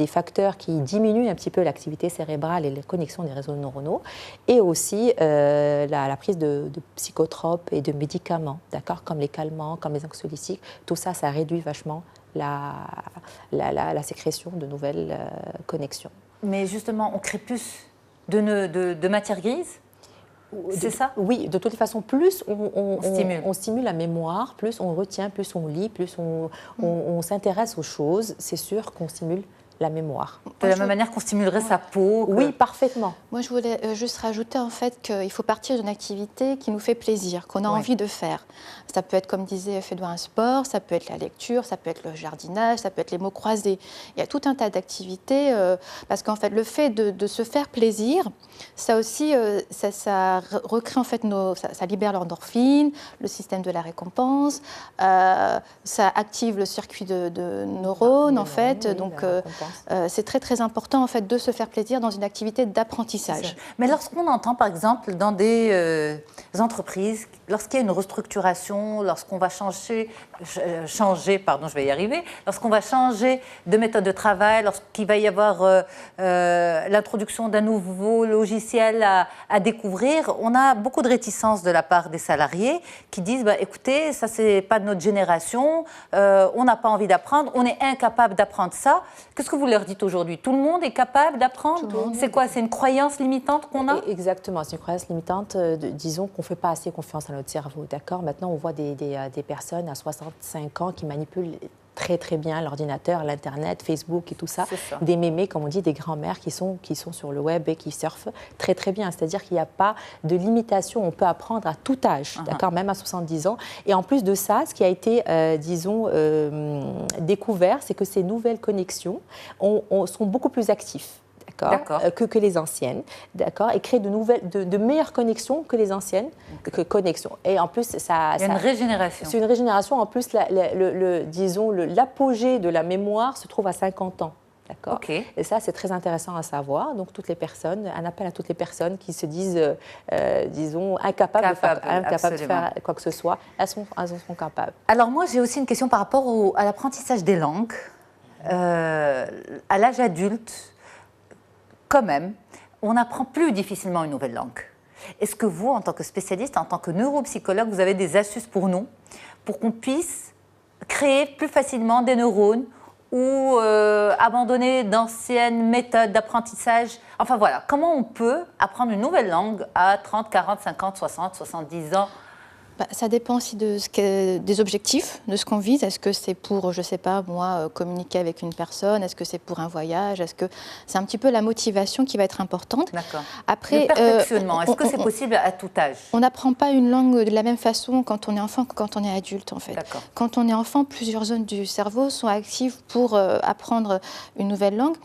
facteurs qui diminuent un petit peu l'activité cérébrale et les connexions des réseaux neuronaux, et aussi la prise de psychotropes et de médicaments, d'accord, comme les calmants, comme les anxiolytiques. Tout ça, ça réduit vachement la sécrétion de nouvelles connexions. Mais justement, on crée plus de matière grise. C'est ça ? Oui, de toutes les façons, plus on stimule la mémoire, plus on retient, plus on lit, plus on s'intéresse aux choses, c'est sûr qu'on stimule la mémoire. De la même manière qu'on stimulerait sa peau. Oui, parfaitement. Moi, je voulais juste rajouter en fait qu'il faut partir d'une activité qui nous fait plaisir, qu'on a envie de faire. Ça peut être, comme disait Fédois, un sport, ça peut être la lecture, ça peut être le jardinage, ça peut être les mots croisés. Il y a tout un tas d'activités parce qu'en fait, le fait de se faire plaisir, ça aussi, ça recrée en fait ça libère l'endorphine, le système de la récompense, ça active le circuit de neurones en fait. Donc, c'est très très important en fait de se faire plaisir dans une activité d'apprentissage. Mais lorsqu'on entend par exemple dans des entreprises, lorsqu'il y a une restructuration, lorsqu'on va changer, lorsqu'on va changer de méthode de travail, lorsqu'il va y avoir l'introduction d'un nouveau logiciel à découvrir, on a beaucoup de réticence de la part des salariés qui disent écoutez, ça c'est pas de notre génération, on n'a pas envie d'apprendre, on est incapable d'apprendre ça. Qu'est-ce que vous leur dites aujourd'hui ? Tout le monde est capable d'apprendre ? C'est quoi ? C'est une croyance limitante qu'on a ? Exactement, c'est une croyance limitante. Disons qu'on ne fait pas assez confiance à notre cerveau, d'accord ? Maintenant, on voit des personnes à 65 ans qui manipulent très très bien l'ordinateur, l'Internet, Facebook et tout ça. Des mémés, comme on dit, des grands-mères qui sont sur le web et qui surfent très très bien. C'est-à-dire qu'il n'y a pas de limitation, on peut apprendre à tout âge, d'accord, même à 70 ans. Et en plus de ça, ce qui a été, découvert, c'est que ces nouvelles connexions sont beaucoup plus actives. Que les anciennes, d'accord, et créer de meilleures connexions que les anciennes connexions. Et en plus, il y a une régénération. C'est une régénération. En plus, l'apogée de la mémoire se trouve à 50 ans. D'accord. Et ça, c'est très intéressant à savoir. Donc, toutes les personnes, un appel à toutes les personnes qui se disent, incapables de faire quoi que ce soit, elles sont capables. Alors, moi, j'ai aussi une question par rapport à l'apprentissage des langues. À l'âge adulte, quand même, on apprend plus difficilement une nouvelle langue. Est-ce que vous, en tant que spécialiste, en tant que neuropsychologue, vous avez des astuces pour nous, pour qu'on puisse créer plus facilement des neurones ou abandonner d'anciennes méthodes d'apprentissage ? Enfin voilà, comment on peut apprendre une nouvelle langue à 30, 40, 50, 60, 70 ans ? Ça dépend aussi des objectifs, de ce qu'on vise. Est-ce que c'est pour, je ne sais pas, moi, communiquer avec une personne ? Est-ce que c'est pour un voyage ? Est-ce que c'est un petit peu la motivation qui va être importante ? D'accord. Après, le perfectionnement, est-ce que c'est possible à tout âge ? On n'apprend pas une langue de la même façon quand on est enfant que quand on est adulte, en fait. D'accord. Quand on est enfant, plusieurs zones du cerveau sont actives pour apprendre une nouvelle langue,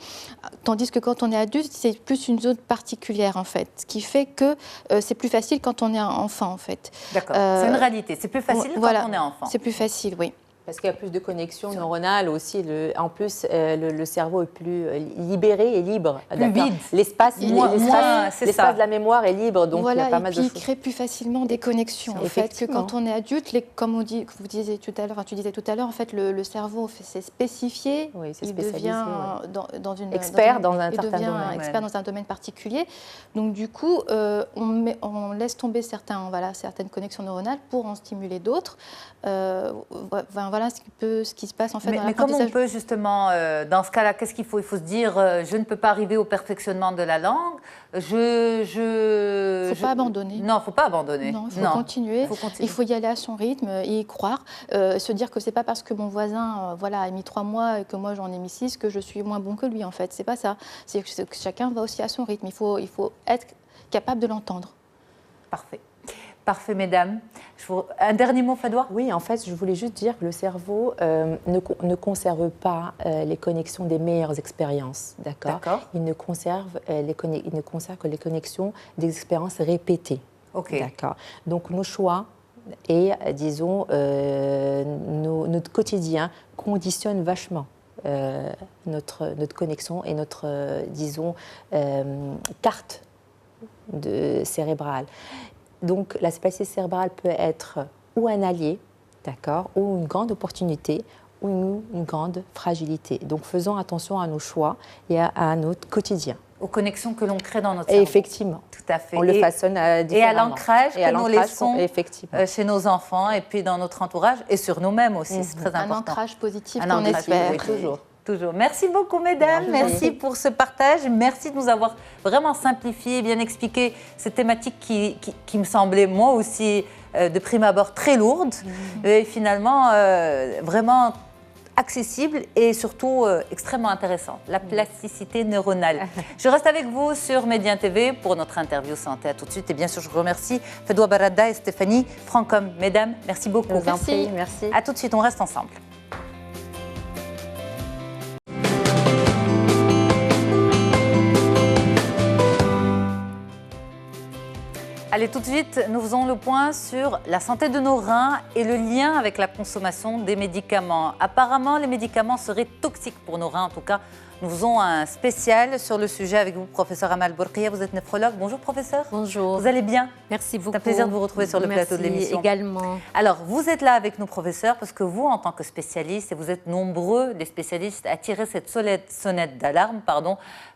tandis que quand on est adulte, c'est plus une zone particulière, en fait, ce qui fait que c'est plus facile quand on est enfant, en fait. D'accord. C'est une réalité. C'est plus facile quand on est enfant. C'est plus facile, oui. Parce qu'il y a plus de connexions neuronales aussi. En plus, le cerveau est plus libéré et libre. Plus vide. L'espace de la mémoire est libre, donc voilà, il y a pas mal de choses. Et puis il crée plus facilement des connexions. En fait, que quand on est adulte, comme vous disiez tout à l'heure, tu disais tout à l'heure, en fait, le cerveau s'est spécifié. Oui, il devient expert dans un certain domaine. Expert dans un domaine particulier. Donc du coup, on laisse tomber certaines connexions neuronales pour en stimuler d'autres. Voilà ce qui se passe en fait dans l'apprentissage. Mais comment on peut justement, dans ce cas-là, qu'est-ce qu'il faut ? Il faut se dire, je ne peux pas arriver au perfectionnement de la langue. Il ne faut pas abandonner. Non, il ne faut pas abandonner. Non, il faut continuer. Il faut y aller à son rythme et y croire. Se dire que ce n'est pas parce que mon voisin a mis 3 mois et que moi j'en ai mis 6 que je suis moins bon que lui en fait. Ce n'est pas ça. C'est que chacun va aussi à son rythme. Il faut être capable de l'entendre. Parfait. Parfait, mesdames. Un dernier mot, Fadoua ? Oui, en fait, je voulais juste dire que le cerveau ne conserve pas les connexions des meilleures expériences, d'accord ? Il ne conserve que les connexions des expériences répétées, d'accord ? Donc, nos choix et, disons, notre quotidien conditionnent vachement notre connexion et notre, disons, carte cérébrale. Donc, la plasticité cérébrale peut être ou un allié, d'accord, ou une grande opportunité, ou une grande fragilité. Donc, faisons attention à nos choix et à notre quotidien. Aux connexions que l'on crée dans notre cerveau. Effectivement. Tout à fait. On le façonne différemment. Et à l'ancrage que nous laissons effectivement. Chez nos enfants et puis dans notre entourage et sur nous-mêmes aussi, c'est très important. Un ancrage positif qu'on espère. Oui, toujours. Merci beaucoup, mesdames. Merci pour ce partage. Merci de nous avoir vraiment simplifié, bien expliqué cette thématique qui me semblait, moi aussi, de prime abord, très lourde. Et finalement, vraiment accessible et surtout extrêmement intéressante. La plasticité neuronale. Je reste avec vous sur Médien TV pour notre interview santé. À tout de suite. Et bien sûr, je remercie Fadoua Barada et Stéphanie Francom. Mesdames, merci beaucoup. Merci. À tout de suite, on reste ensemble. Allez, tout de suite, nous faisons le point sur la santé de nos reins et le lien avec la consommation des médicaments. Apparemment, les médicaments seraient toxiques pour nos reins. En tout cas, nous faisons un spécial sur le sujet avec vous, professeur Amal Bourkia. Vous êtes néphrologue. Bonjour, professeur. Bonjour. Vous allez bien ? Merci beaucoup. C'est un plaisir de vous retrouver sur le plateau de l'émission. Également. Alors, vous êtes là avec nous, professeur, parce que vous, en tant que spécialiste, et vous êtes nombreux, les spécialistes, à tirer cette sonnette d'alarme,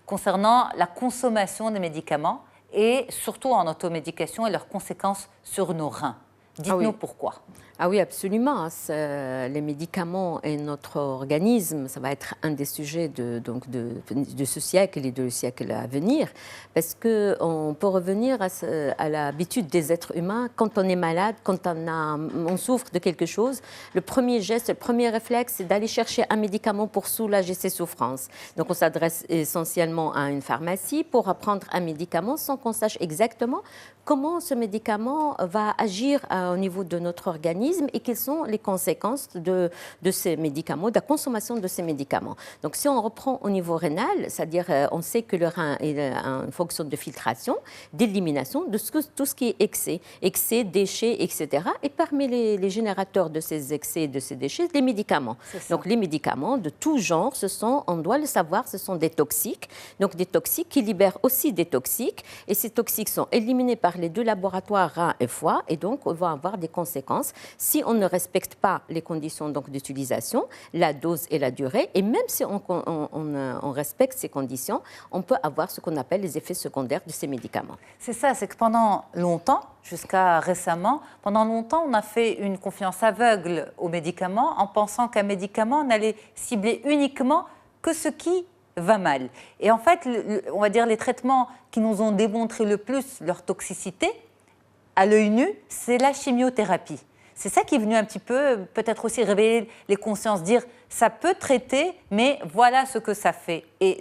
concernant la consommation des médicaments et surtout en automédication et leurs conséquences sur nos reins. Dites-nous pourquoi. Ah oui, absolument. Les médicaments et notre organisme, ça va être un des sujets de ce siècle et de siècle à venir, parce qu'on peut revenir à l'habitude des êtres humains. Quand on est malade, quand on souffre de quelque chose, le premier geste, le premier réflexe, c'est d'aller chercher un médicament pour soulager ses souffrances. Donc on s'adresse essentiellement à une pharmacie pour prendre un médicament sans qu'on sache exactement comment ce médicament va agir au niveau de notre organisme et quelles sont les conséquences de ces médicaments, de la consommation de ces médicaments. Donc, si on reprend au niveau rénal, c'est-à-dire on sait que le rein est une fonction de filtration, d'élimination de tout ce qui est excès, déchets, etc. Et parmi les générateurs de ces excès et de ces déchets, les médicaments. Donc, les médicaments de tout genre, on doit le savoir, ce sont des toxiques. Donc, des toxiques qui libèrent aussi des toxiques. Et ces toxiques sont éliminés par les 2 laboratoires rein et foie. Et donc, on va avoir des conséquences si on ne respecte pas les conditions d'utilisation, la dose et la durée. Et même si on respecte ces conditions, on peut avoir ce qu'on appelle les effets secondaires de ces médicaments. C'est ça, c'est que pendant longtemps, jusqu'à récemment, pendant longtemps, on a fait une confiance aveugle aux médicaments en pensant qu'un médicament n'allait cibler uniquement que ce qui va mal. Et en fait, on va dire les traitements qui nous ont démontré le plus leur toxicité, à l'œil nu, c'est la chimiothérapie. C'est ça qui est venu un petit peu, peut-être aussi réveiller les consciences, dire ça peut traiter, mais voilà ce que ça fait. Et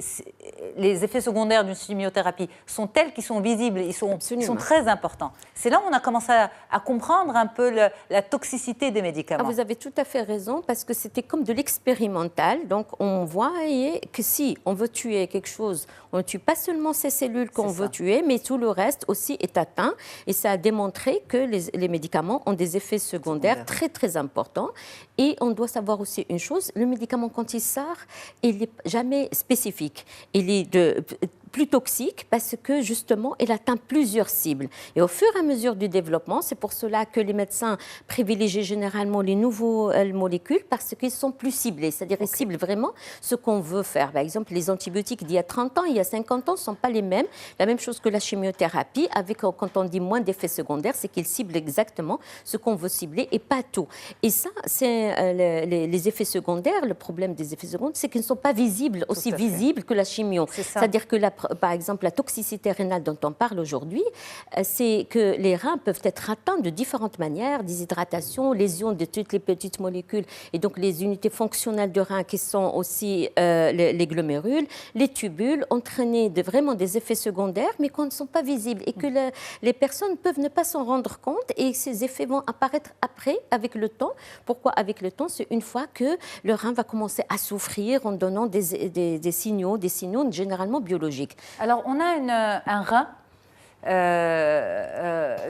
les effets secondaires d'une chimiothérapie sont tels qu'ils sont visibles, ils sont très importants. C'est là où on a commencé à comprendre un peu la toxicité des médicaments. Vous avez tout à fait raison, parce que c'était comme de l'expérimental. Donc, on voyait que si on veut tuer quelque chose, on ne tue pas seulement ces cellules qu'on veut tuer, mais tout le reste aussi est atteint. Et ça a démontré que les médicaments ont des effets secondaires très, très importants. Et on doit savoir aussi une chose, le médicament, quand il sort, il n'est jamais spécifique. Il est plus toxique parce que justement, il atteint plusieurs cibles. Et au fur et à mesure du développement, c'est pour cela que les médecins privilégient généralement les nouvelles molécules parce qu'ils sont plus ciblés, c'est-à-dire ils ciblent vraiment ce qu'on veut faire. Par exemple, les antibiotiques d'il y a 30 ans, il y a 50 ans ne sont pas les mêmes. La même chose que la chimiothérapie, avec, quand on dit moins d'effets secondaires, c'est qu'ils ciblent exactement ce qu'on veut cibler et pas tout. Et ça, c'est les effets secondaires. Le problème des effets secondaires, c'est qu'ils ne sont pas visibles, aussi visibles que la chimio. C'est-à-dire que par exemple, la toxicité rénale dont on parle aujourd'hui, c'est que les reins peuvent être atteints de différentes manières, déshydratation, lésion de toutes les petites molécules, et donc les unités fonctionnelles de rein qui sont aussi les glomérules, les tubules, entraîner vraiment des effets secondaires, mais qui ne sont pas visibles, et que les personnes peuvent ne pas s'en rendre compte, et ces effets vont apparaître après, avec le temps. Pourquoi avec le temps? C'est une fois que le rein va commencer à souffrir en donnant des signaux généralement biologiques. Alors, on a un rein.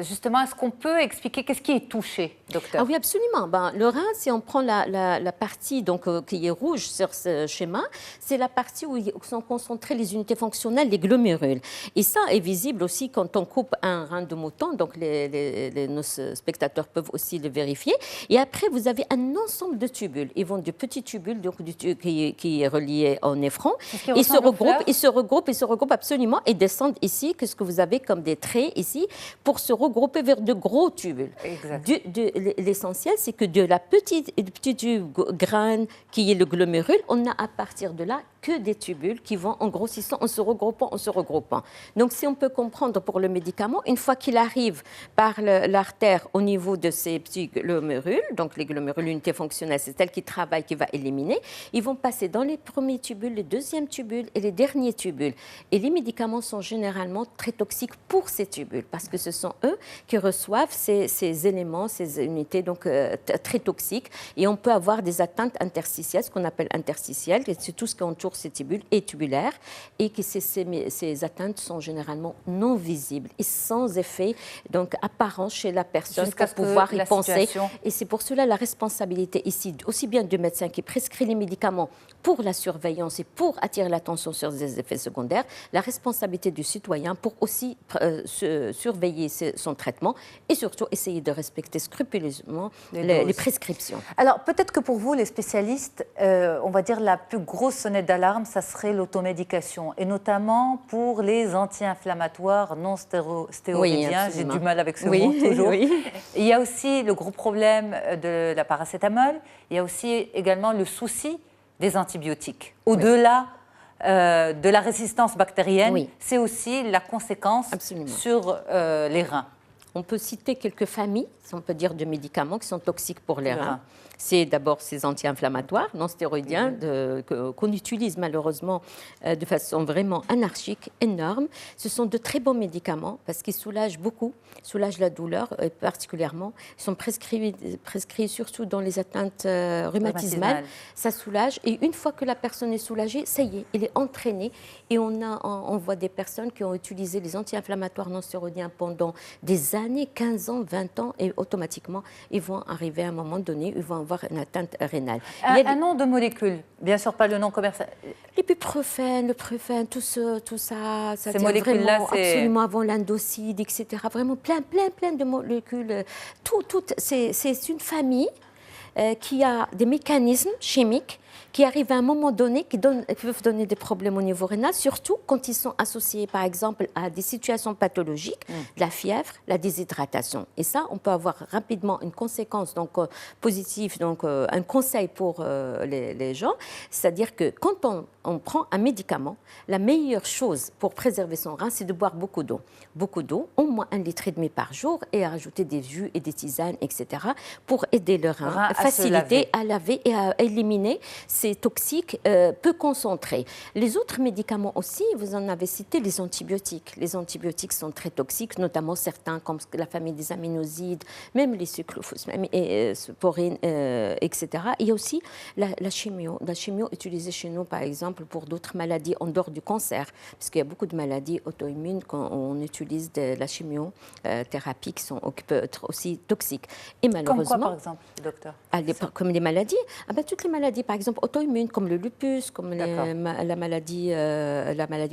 Justement, est-ce qu'on peut expliquer qu'est-ce qui est touché, docteur? Oui, absolument. Le rein, si on prend la partie qui est rouge sur ce schéma, c'est la partie où sont concentrées les unités fonctionnelles, les glomérules. Et ça est visible aussi quand on coupe un rein de mouton, donc nos spectateurs peuvent aussi le vérifier. Et après, vous avez un ensemble de tubules. Ils vont de petits tubules donc, qui est relié au néphron. Ils se regroupent absolument et descendent ici, qu'est-ce que vous avez comme des traits ici, pour se regrouper vers de gros tubules. L'essentiel, c'est que de la petite graine qui est le glomérule, on n'a à partir de là que des tubules qui vont en grossissant, en se regroupant. Donc, si on peut comprendre pour le médicament, une fois qu'il arrive par l'artère au niveau de ces petits glomérules, donc les glomérules unités fonctionnelles, c'est celle qui travaille, qui va éliminer, ils vont passer dans les premiers tubules, les deuxièmes tubules et les derniers tubules. Et les médicaments sont généralement très toxiques pour ces tubules, parce que ce sont eux qui reçoivent ces éléments, ces unités donc, très toxiques. Et on peut avoir des atteintes interstitielles, ce qu'on appelle interstitielles, c'est tout ce qui entoure ces tubules et tubulaires, et que ces atteintes sont généralement non visibles et sans effet donc, apparent chez la personne pour pouvoir y penser. Et c'est pour cela la responsabilité ici, aussi bien du médecin qui prescrit les médicaments pour la surveillance et pour attirer l'attention sur des effets secondaires, la responsabilité du citoyen pour aussi surveiller son traitement et surtout essayer de respecter scrupuleusement les prescriptions. Alors peut-être que pour vous, les spécialistes, on va dire la plus grosse sonnette d'alarme, ça serait l'automédication, et notamment pour les anti-inflammatoires non stéroïdiens. J'ai du mal avec ce mot toujours. Il y a aussi le gros problème de la paracétamol, il y a aussi également le souci des antibiotiques. Au-delà de la résistance bactérienne, c'est aussi la conséquence sur les reins. On peut citer quelques familles, si on peut dire, de médicaments qui sont toxiques pour les reins. C'est d'abord ces anti-inflammatoires non stéroïdiens qu'on utilise malheureusement de façon vraiment anarchique, énorme. Ce sont de très bons médicaments parce qu'ils soulagent beaucoup, soulagent la douleur particulièrement. Ils sont prescrits surtout dans les atteintes rhumatismales. Ça soulage et une fois que la personne est soulagée, ça y est, il est entraîné. Et on voit des personnes qui ont utilisé les anti-inflammatoires non stéroïdiens pendant des années, 15 ans, 20 ans, et automatiquement, ils vont arriver à un moment donné, ils vont avoir une atteinte rénale. Un nom de molécule, bien sûr pas le nom commercial. L'ibuprofène, le prufène, tout ça ces molécules-là, c'est absolument avant l'indocide, etc. Vraiment plein de molécules. C'est une famille qui a des mécanismes chimiques qui arrivent à un moment donné, qui peuvent donner des problèmes au niveau rénal, surtout quand ils sont associés, par exemple, à des situations pathologiques, la fièvre, la déshydratation. Et ça, on peut avoir rapidement une conséquence donc, positive, donc un conseil pour les gens, c'est-à-dire que quand on prend un médicament, la meilleure chose pour préserver son rein, c'est de boire beaucoup d'eau. Beaucoup d'eau, au moins 1,5 litre par jour, et à rajouter des jus et des tisanes, etc., pour aider le rein, faciliter à laver et à éliminer c'est toxique, peu concentré. Les autres médicaments aussi, vous en avez cité, les antibiotiques. Les antibiotiques sont très toxiques, notamment certains comme la famille des aminosides, même les cyclophosphamines, sporines, etc. Il y a aussi la chimio. La chimio utilisée chez nous, par exemple, pour d'autres maladies en dehors du cancer, parce qu'il y a beaucoup de maladies auto-immunes quand on utilise de la chimiothérapie qui peut être aussi toxique. Et malheureusement, comme quoi, par exemple, docteur? Comme les maladies, toutes les maladies, par exemple auto-immunes, comme le lupus, comme la maladie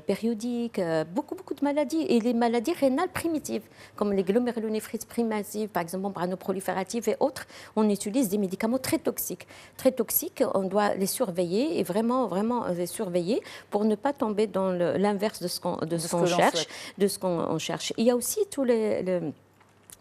périodique, beaucoup de maladies, et les maladies rénales primitives, comme les glomérulonéphrite primitives, par exemple membranoprolifératives et autres, on utilise des médicaments très toxiques. Très toxiques, on doit les surveiller et vraiment les surveiller pour ne pas tomber dans l'inverse de ce qu'on cherche. Il y a aussi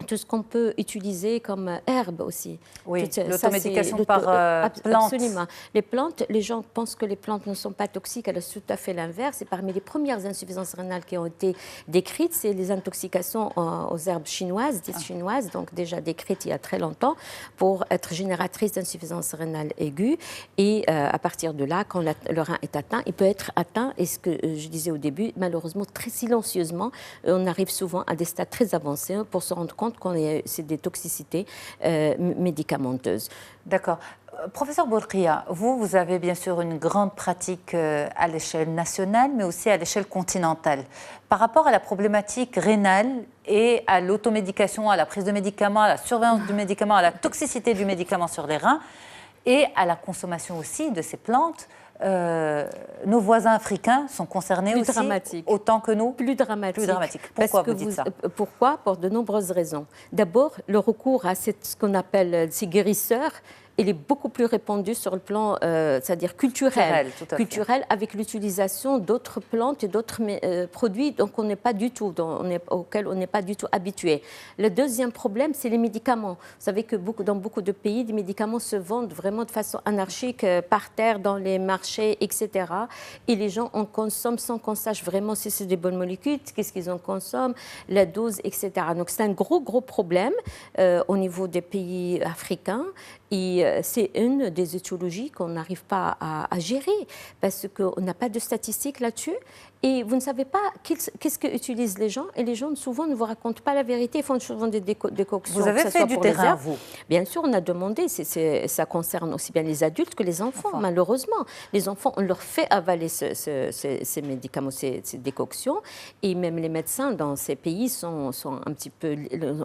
tout ce qu'on peut utiliser comme herbe aussi. Oui, l'automédication par plantes. Absolument. Les plantes, les gens pensent que les plantes ne sont pas toxiques, elles sont tout à fait l'inverse. Et parmi les premières insuffisances rénales qui ont été décrites, c'est les intoxications aux herbes chinoises, dites chinoises, donc déjà décrites il y a très longtemps, pour être génératrices d'insuffisance rénale aiguë. Et à partir de là, quand le rein est atteint, il peut être atteint, et ce que je disais au début, malheureusement, très silencieusement, on arrive souvent à des stades très avancés pour se rendre compte c'est des toxicités médicamenteuses. D'accord. Professeur Bourqiya, vous avez bien sûr une grande pratique à l'échelle nationale, mais aussi à l'échelle continentale. Par rapport à la problématique rénale et à l'automédication, à la prise de médicaments, à la surveillance du médicament, à la toxicité du médicament sur les reins, et à la consommation aussi de ces plantes, nos voisins africains sont concernés plus aussi dramatique. Autant que nous. Plus dramatique. Pourquoi vous dites ça? Pourquoi? Pour de nombreuses raisons. D'abord, le recours à ce qu'on appelle ces guérisseurs, il est beaucoup plus répandu sur le plan, c'est-à-dire culturel, avec l'utilisation d'autres plantes et d'autres produits auxquels on n'est pas du tout habitué. Le deuxième problème, c'est les médicaments. Vous savez que dans beaucoup de pays, des médicaments se vendent vraiment de façon anarchique, par terre, dans les marchés, etc. Et les gens en consomment sans qu'on sache vraiment si c'est des bonnes molécules, qu'est-ce qu'ils en consomment, la dose, etc. Donc c'est un gros problème au niveau des pays africains. Et c'est une des étiologies qu'on n'arrive pas à gérer parce qu'on n'a pas de statistiques là-dessus. Et vous ne savez pas qu'est-ce qu'utilisent les gens. Et les gens, souvent, ne vous racontent pas la vérité. Ils font souvent des décoctions. Vous avez fait du terrain, vous? Bien sûr, on a demandé. Ça concerne aussi bien les adultes que les enfants, malheureusement. Les enfants, on leur fait avaler ces médicaments, ces décoctions. Et même les médecins dans ces pays sont un petit peu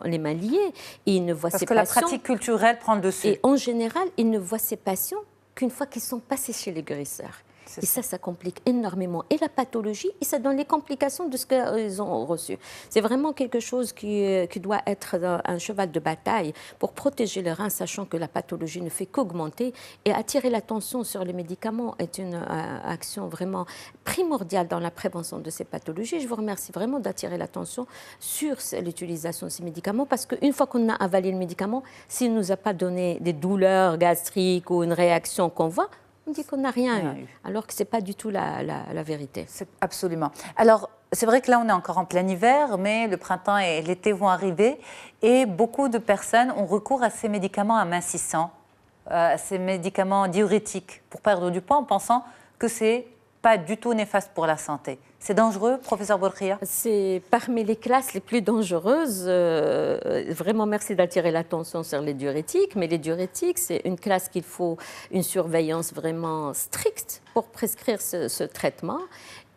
les mains liées. Et ils ne voient ces patients... Parce que la pratique culturelle prend le dessus. Et en général, ils ne voient ces patients qu'une fois qu'ils sont passés chez les guérisseurs. Et ça complique énormément et la pathologie et ça donne les complications de ce qu'ils ont reçu. C'est vraiment quelque chose qui doit être un cheval de bataille pour protéger le rein, sachant que la pathologie ne fait qu'augmenter. Et attirer l'attention sur les médicaments est une action vraiment primordiale dans la prévention de ces pathologies. Je vous remercie vraiment d'attirer l'attention sur l'utilisation de ces médicaments parce qu'une fois qu'on a avalé le médicament, s'il ne nous a pas donné des douleurs gastriques ou une réaction qu'on voit, on dit qu'on n'a rien eu, alors que ce n'est pas du tout la vérité. Absolument. Alors, c'est vrai que là, on est encore en plein hiver, mais le printemps et l'été vont arriver et beaucoup de personnes ont recours à ces médicaments amincissants, à ces médicaments diurétiques pour perdre du poids en pensant que ce n'est pas du tout néfaste pour la santé. C'est dangereux, professeur Bourqiya? C'est parmi les classes les plus dangereuses. Vraiment, merci d'attirer l'attention sur les diurétiques. Mais les diurétiques, c'est une classe qu'il faut une surveillance vraiment stricte pour prescrire ce traitement.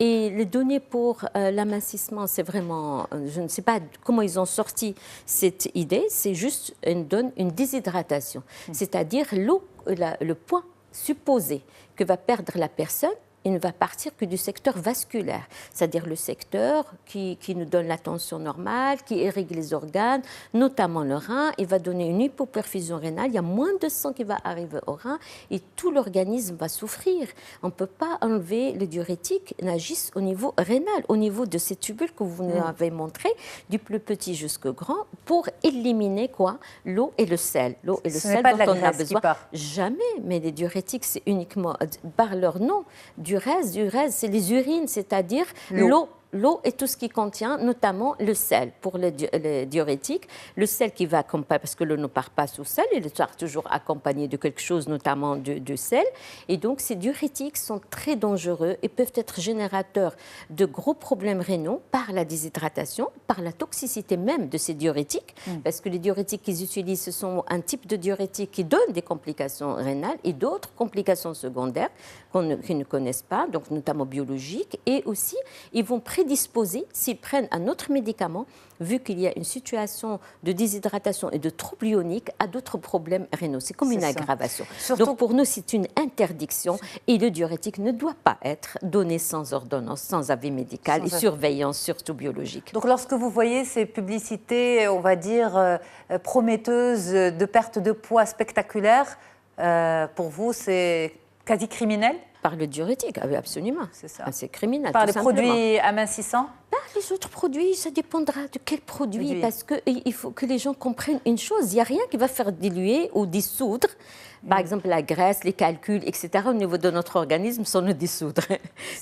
Et les données pour l'amincissement, c'est vraiment... Je ne sais pas comment ils ont sorti cette idée. C'est juste une déshydratation. C'est-à-dire le poids supposé que va perdre la personne, il ne va partir que du secteur vasculaire, c'est-à-dire le secteur qui nous donne la tension normale, qui irrigue les organes, notamment le rein. Il va donner une hypoperfusion rénale, il y a moins de sang qui va arriver au rein et tout l'organisme va souffrir. On ne peut pas enlever les diurétiques, ils agissent au niveau rénal, au niveau de ces tubules que vous nous avez montrés, du plus petit jusqu'au grand, pour éliminer quoi? L'eau et le sel. L'eau et le sel dont on a besoin. Jamais, mais les diurétiques, c'est uniquement par leur nom. Du reste, c'est les urines, c'est-à-dire l'eau l'eau et tout ce qui contient, notamment le sel pour les diurétiques. Le sel qui va accompagner, parce que l'eau ne part pas sous sel, il sera toujours accompagné de quelque chose, notamment de sel. Et donc, ces diurétiques sont très dangereux et peuvent être générateurs de gros problèmes rénaux par la déshydratation, par la toxicité même de ces diurétiques, parce que les diurétiques qu'ils utilisent, ce sont un type de diurétique qui donne des complications rénales et d'autres complications secondaires qu'ils ne connaissent pas, donc notamment biologiques, et aussi ils vont prédisposer, s'ils prennent un autre médicament, vu qu'il y a une situation de déshydratation et de troubles ioniques, à d'autres problèmes rénaux. C'est comme une aggravation. Donc pour nous, c'est une interdiction et le diurétique ne doit pas être donné sans ordonnance, sans avis médical et surveillance, surtout biologique. Donc lorsque vous voyez ces publicités, on va dire, prometteuses de perte de poids spectaculaire, pour vous, c'est quasi criminel? Par le diurétique, absolument. C'est ça. C'est criminel. Par les produits amincissants? Les autres produits, ça dépendra de quel produit, parce qu'il faut que les gens comprennent une chose, il n'y a rien qui va faire diluer ou dissoudre, par exemple la graisse, les calculs, etc., au niveau de notre organisme, sans nous dissoudre.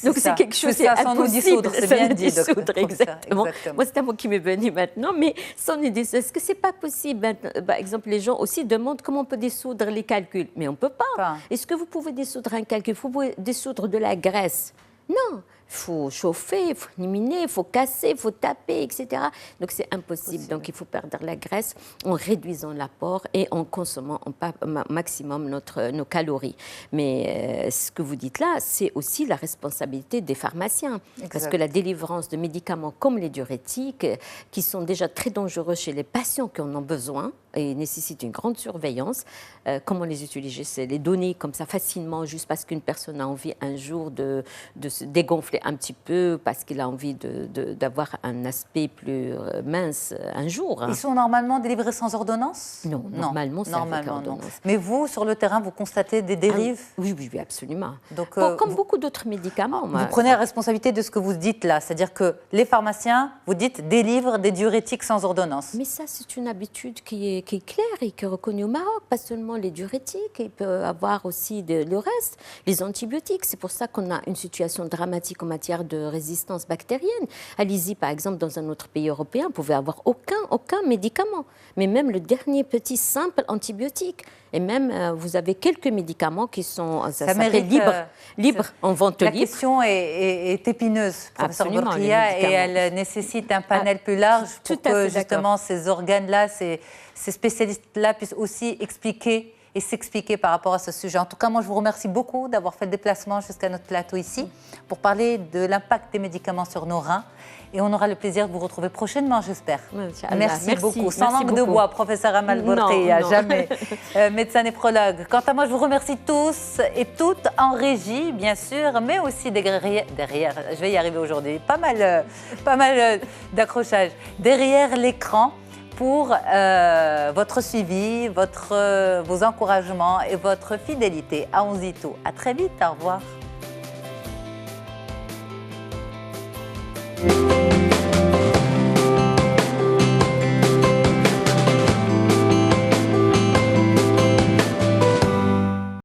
Donc c'est quelque chose qui est impossible. Sans nous dissoudre, c'est bien dit. Exactement. Moi, c'est un mot qui m'est venu maintenant, mais sans nous dissoudre, est-ce que c'est pas possible? Par exemple, les gens aussi demandent comment on peut dissoudre les calculs, mais on ne peut pas. Est-ce que vous pouvez dissoudre un calcul? Vous pouvez dissoudre de la graisse? Non. Il faut chauffer, il faut éliminer, il faut casser, il faut taper, etc. Donc c'est impossible. Donc il faut perdre la graisse en réduisant l'apport et en consommant au maximum nos calories. Mais ce que vous dites là, c'est aussi la responsabilité des pharmaciens. Exact. Parce que la délivrance de médicaments comme les diurétiques, qui sont déjà très dangereux chez les patients qui en ont besoin et nécessitent une grande surveillance, comment les utiliser? C'est les donner comme ça facilement juste parce qu'une personne a envie un jour de se dégonfler un petit peu parce qu'il a envie d'avoir un aspect plus mince un jour. Ils sont normalement délivrés sans ordonnance? Non, normalement, c'est avec ordonnance. Mais vous, sur le terrain, vous constatez des dérives? Oui, absolument. Donc, comme beaucoup d'autres médicaments. Vous prenez la responsabilité de ce que vous dites là, c'est-à-dire que les pharmaciens, vous dites, délivrent des diurétiques sans ordonnance. Mais ça, c'est une habitude qui est claire et qui est reconnue au Maroc, pas seulement les diurétiques, il peut avoir aussi le reste, les antibiotiques. C'est pour ça qu'on a une situation dramatique en matière de résistance bactérienne. Allez-y, par exemple, dans un autre pays européen, vous pouvez avoir aucun médicament, mais même le dernier petit simple antibiotique. Et même, vous avez quelques médicaments qui sont libres en vente libre. La question est épineuse, professeur Bourkia, et elle nécessite un panel plus large pour que justement ces organes-là, ces spécialistes-là puissent aussi expliquer et s'expliquer par rapport à ce sujet. En tout cas, moi, je vous remercie beaucoup d'avoir fait le déplacement jusqu'à notre plateau ici pour parler de l'impact des médicaments sur nos reins. Et on aura le plaisir de vous retrouver prochainement, j'espère. Merci beaucoup. Sans langue de bois, professeur Amal Bourkia, jamais. Médecin néphrologue. Quant à moi, je vous remercie tous et toutes en régie, bien sûr, mais aussi derrière, je vais y arriver aujourd'hui, pas mal d'accrochage, derrière l'écran, pour votre suivi, vos encouragements et votre fidélité à Onzito. À très vite, au revoir.